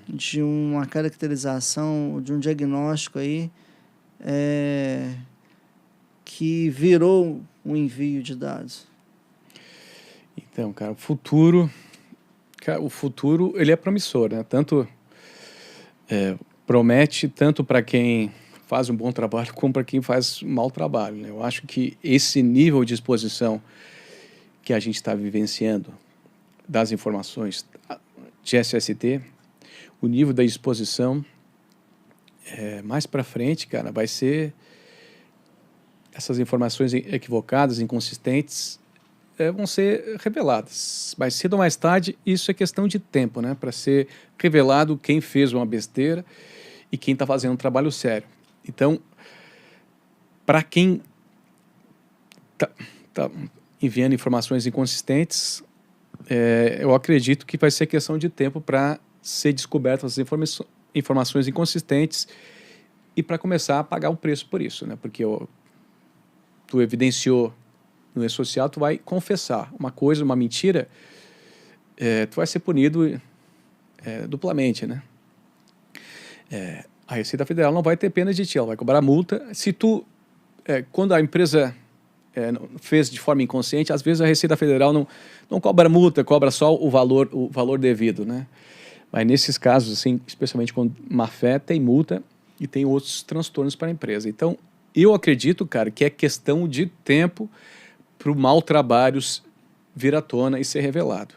de uma caracterização, de um diagnóstico aí que virou um envio de dados? Então, cara, o futuro ele é promissor, né? Tanto promete tanto para quem faz um bom trabalho como para quem faz um mau trabalho, né? Eu acho que esse nível de exposição que a gente está vivenciando das informações de SST, o nível da exposição mais para frente, cara, vai ser essas informações equivocadas, inconsistentes, vão ser reveladas. Mais cedo ou mais tarde, isso é questão de tempo, né? Para ser revelado quem fez uma besteira e quem está fazendo um trabalho sério. Então, para quem está enviando informações inconsistentes, eu acredito que vai ser questão de tempo para ser descobertas as informações inconsistentes e para começar a pagar um preço por isso, né? Porque tu evidenciou no e-social, tu vai confessar uma coisa, uma mentira, tu vai ser punido duplamente, né? A Receita Federal não vai ter pena de ti, ela vai cobrar multa. Se tu, quando a empresa fez de forma inconsciente, às vezes a Receita Federal não cobra multa, cobra só o valor devido, né? Mas nesses casos, assim, especialmente com má fé, tem multa e tem outros transtornos para a empresa. Então, eu acredito, cara, que é questão de tempo para o mau trabalho vir à tona e ser revelado.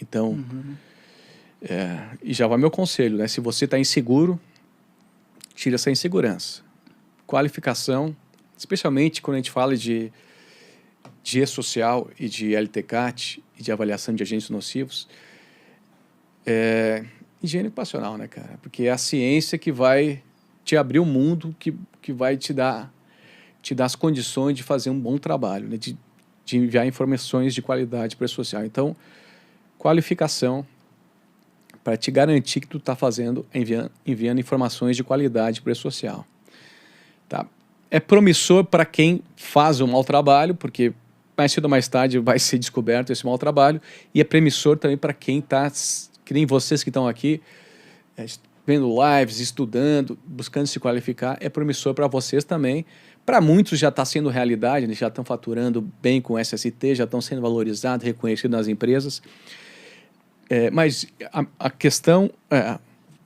Então, e já vai meu conselho, né? Se você está inseguro, tira essa insegurança. Qualificação, especialmente quando a gente fala de e-social e de LTCAT e de avaliação de agentes nocivos, higiene ocupacional, né, cara? Porque é a ciência que vai te abrir o mundo, que vai te dar as condições de fazer um bom trabalho, né? De enviar informações de qualidade para o social. Então, qualificação para te garantir que tu está enviando informações de qualidade para o social. Tá? É promissor para quem faz um mau trabalho, porque mais cedo ou mais tarde vai ser descoberto esse mau trabalho, e é promissor também para quem está, que nem vocês que estão aqui, vendo lives, estudando, buscando se qualificar, é promissor para vocês também. Para muitos já está sendo realidade, né? Já estão faturando bem com SST, já estão sendo valorizados, reconhecidos nas empresas. Mas a questão,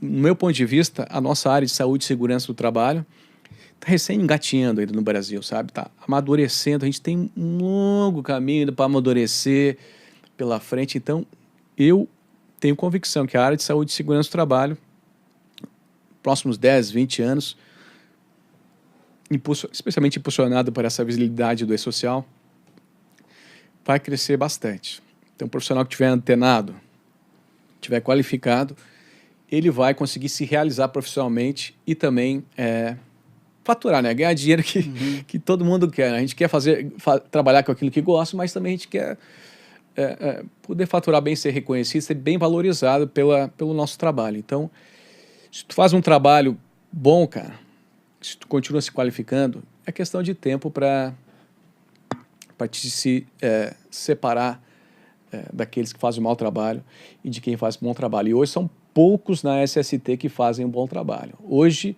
no meu ponto de vista, a nossa área de saúde e segurança do trabalho está recém engatinhando ainda no Brasil, sabe? Está amadurecendo, a gente tem um longo caminho para amadurecer pela frente. Então, eu tenho convicção que a área de saúde e segurança do trabalho, próximos 10, 20 anos, especialmente impulsionado por essa visibilidade do e-social, vai crescer bastante. Então, o profissional que estiver antenado, estiver qualificado, ele vai conseguir se realizar profissionalmente e também faturar, né? Ganhar dinheiro que todo mundo quer. Né? A gente quer trabalhar com aquilo que gosta, mas também a gente quer poder faturar bem, ser reconhecido, ser bem valorizado pelo nosso trabalho. Então, se tu faz um trabalho bom, cara, se tu continua se qualificando, é questão de tempo para te separar daqueles que fazem um mau trabalho e de quem faz um bom trabalho. E hoje são poucos na SST que fazem um bom trabalho. Hoje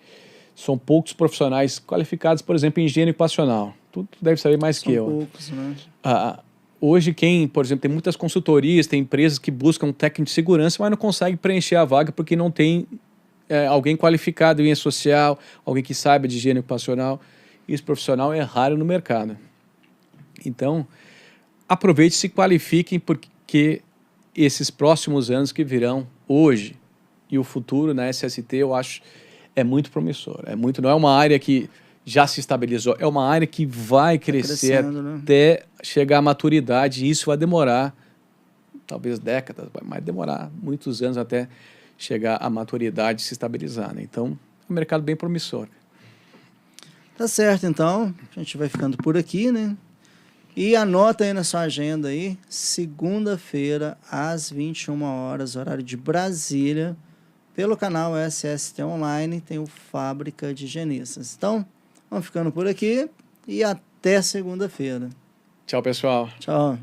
são poucos profissionais qualificados, por exemplo, em higiene ocupacional. Tu deve saber mais que eu. São poucos, né? Hoje por exemplo, tem muitas consultorias, tem empresas que buscam técnico de segurança, mas não conseguem preencher a vaga porque não tem alguém qualificado em e-social, alguém que saiba de higiene ocupacional. Esse profissional é raro no mercado. Então, aproveite e se qualifiquem, porque esses próximos anos que virão hoje e o futuro na SST, eu acho, é muito promissor. Não é uma área que já se estabilizou, é uma área que vai crescer até chegar à maturidade, e isso vai demorar, talvez décadas, vai demorar muitos anos até chegar à maturidade e se estabilizar. Né? Então, é um mercado bem promissor. Tá certo, então. A gente vai ficando por aqui, né? E anota aí na sua agenda aí, segunda-feira, às 21 horas, horário de Brasília, pelo canal SST Online, tem o Fábrica de Higienistas. Então, vamos ficando por aqui e até segunda-feira. Tchau, pessoal. Tchau.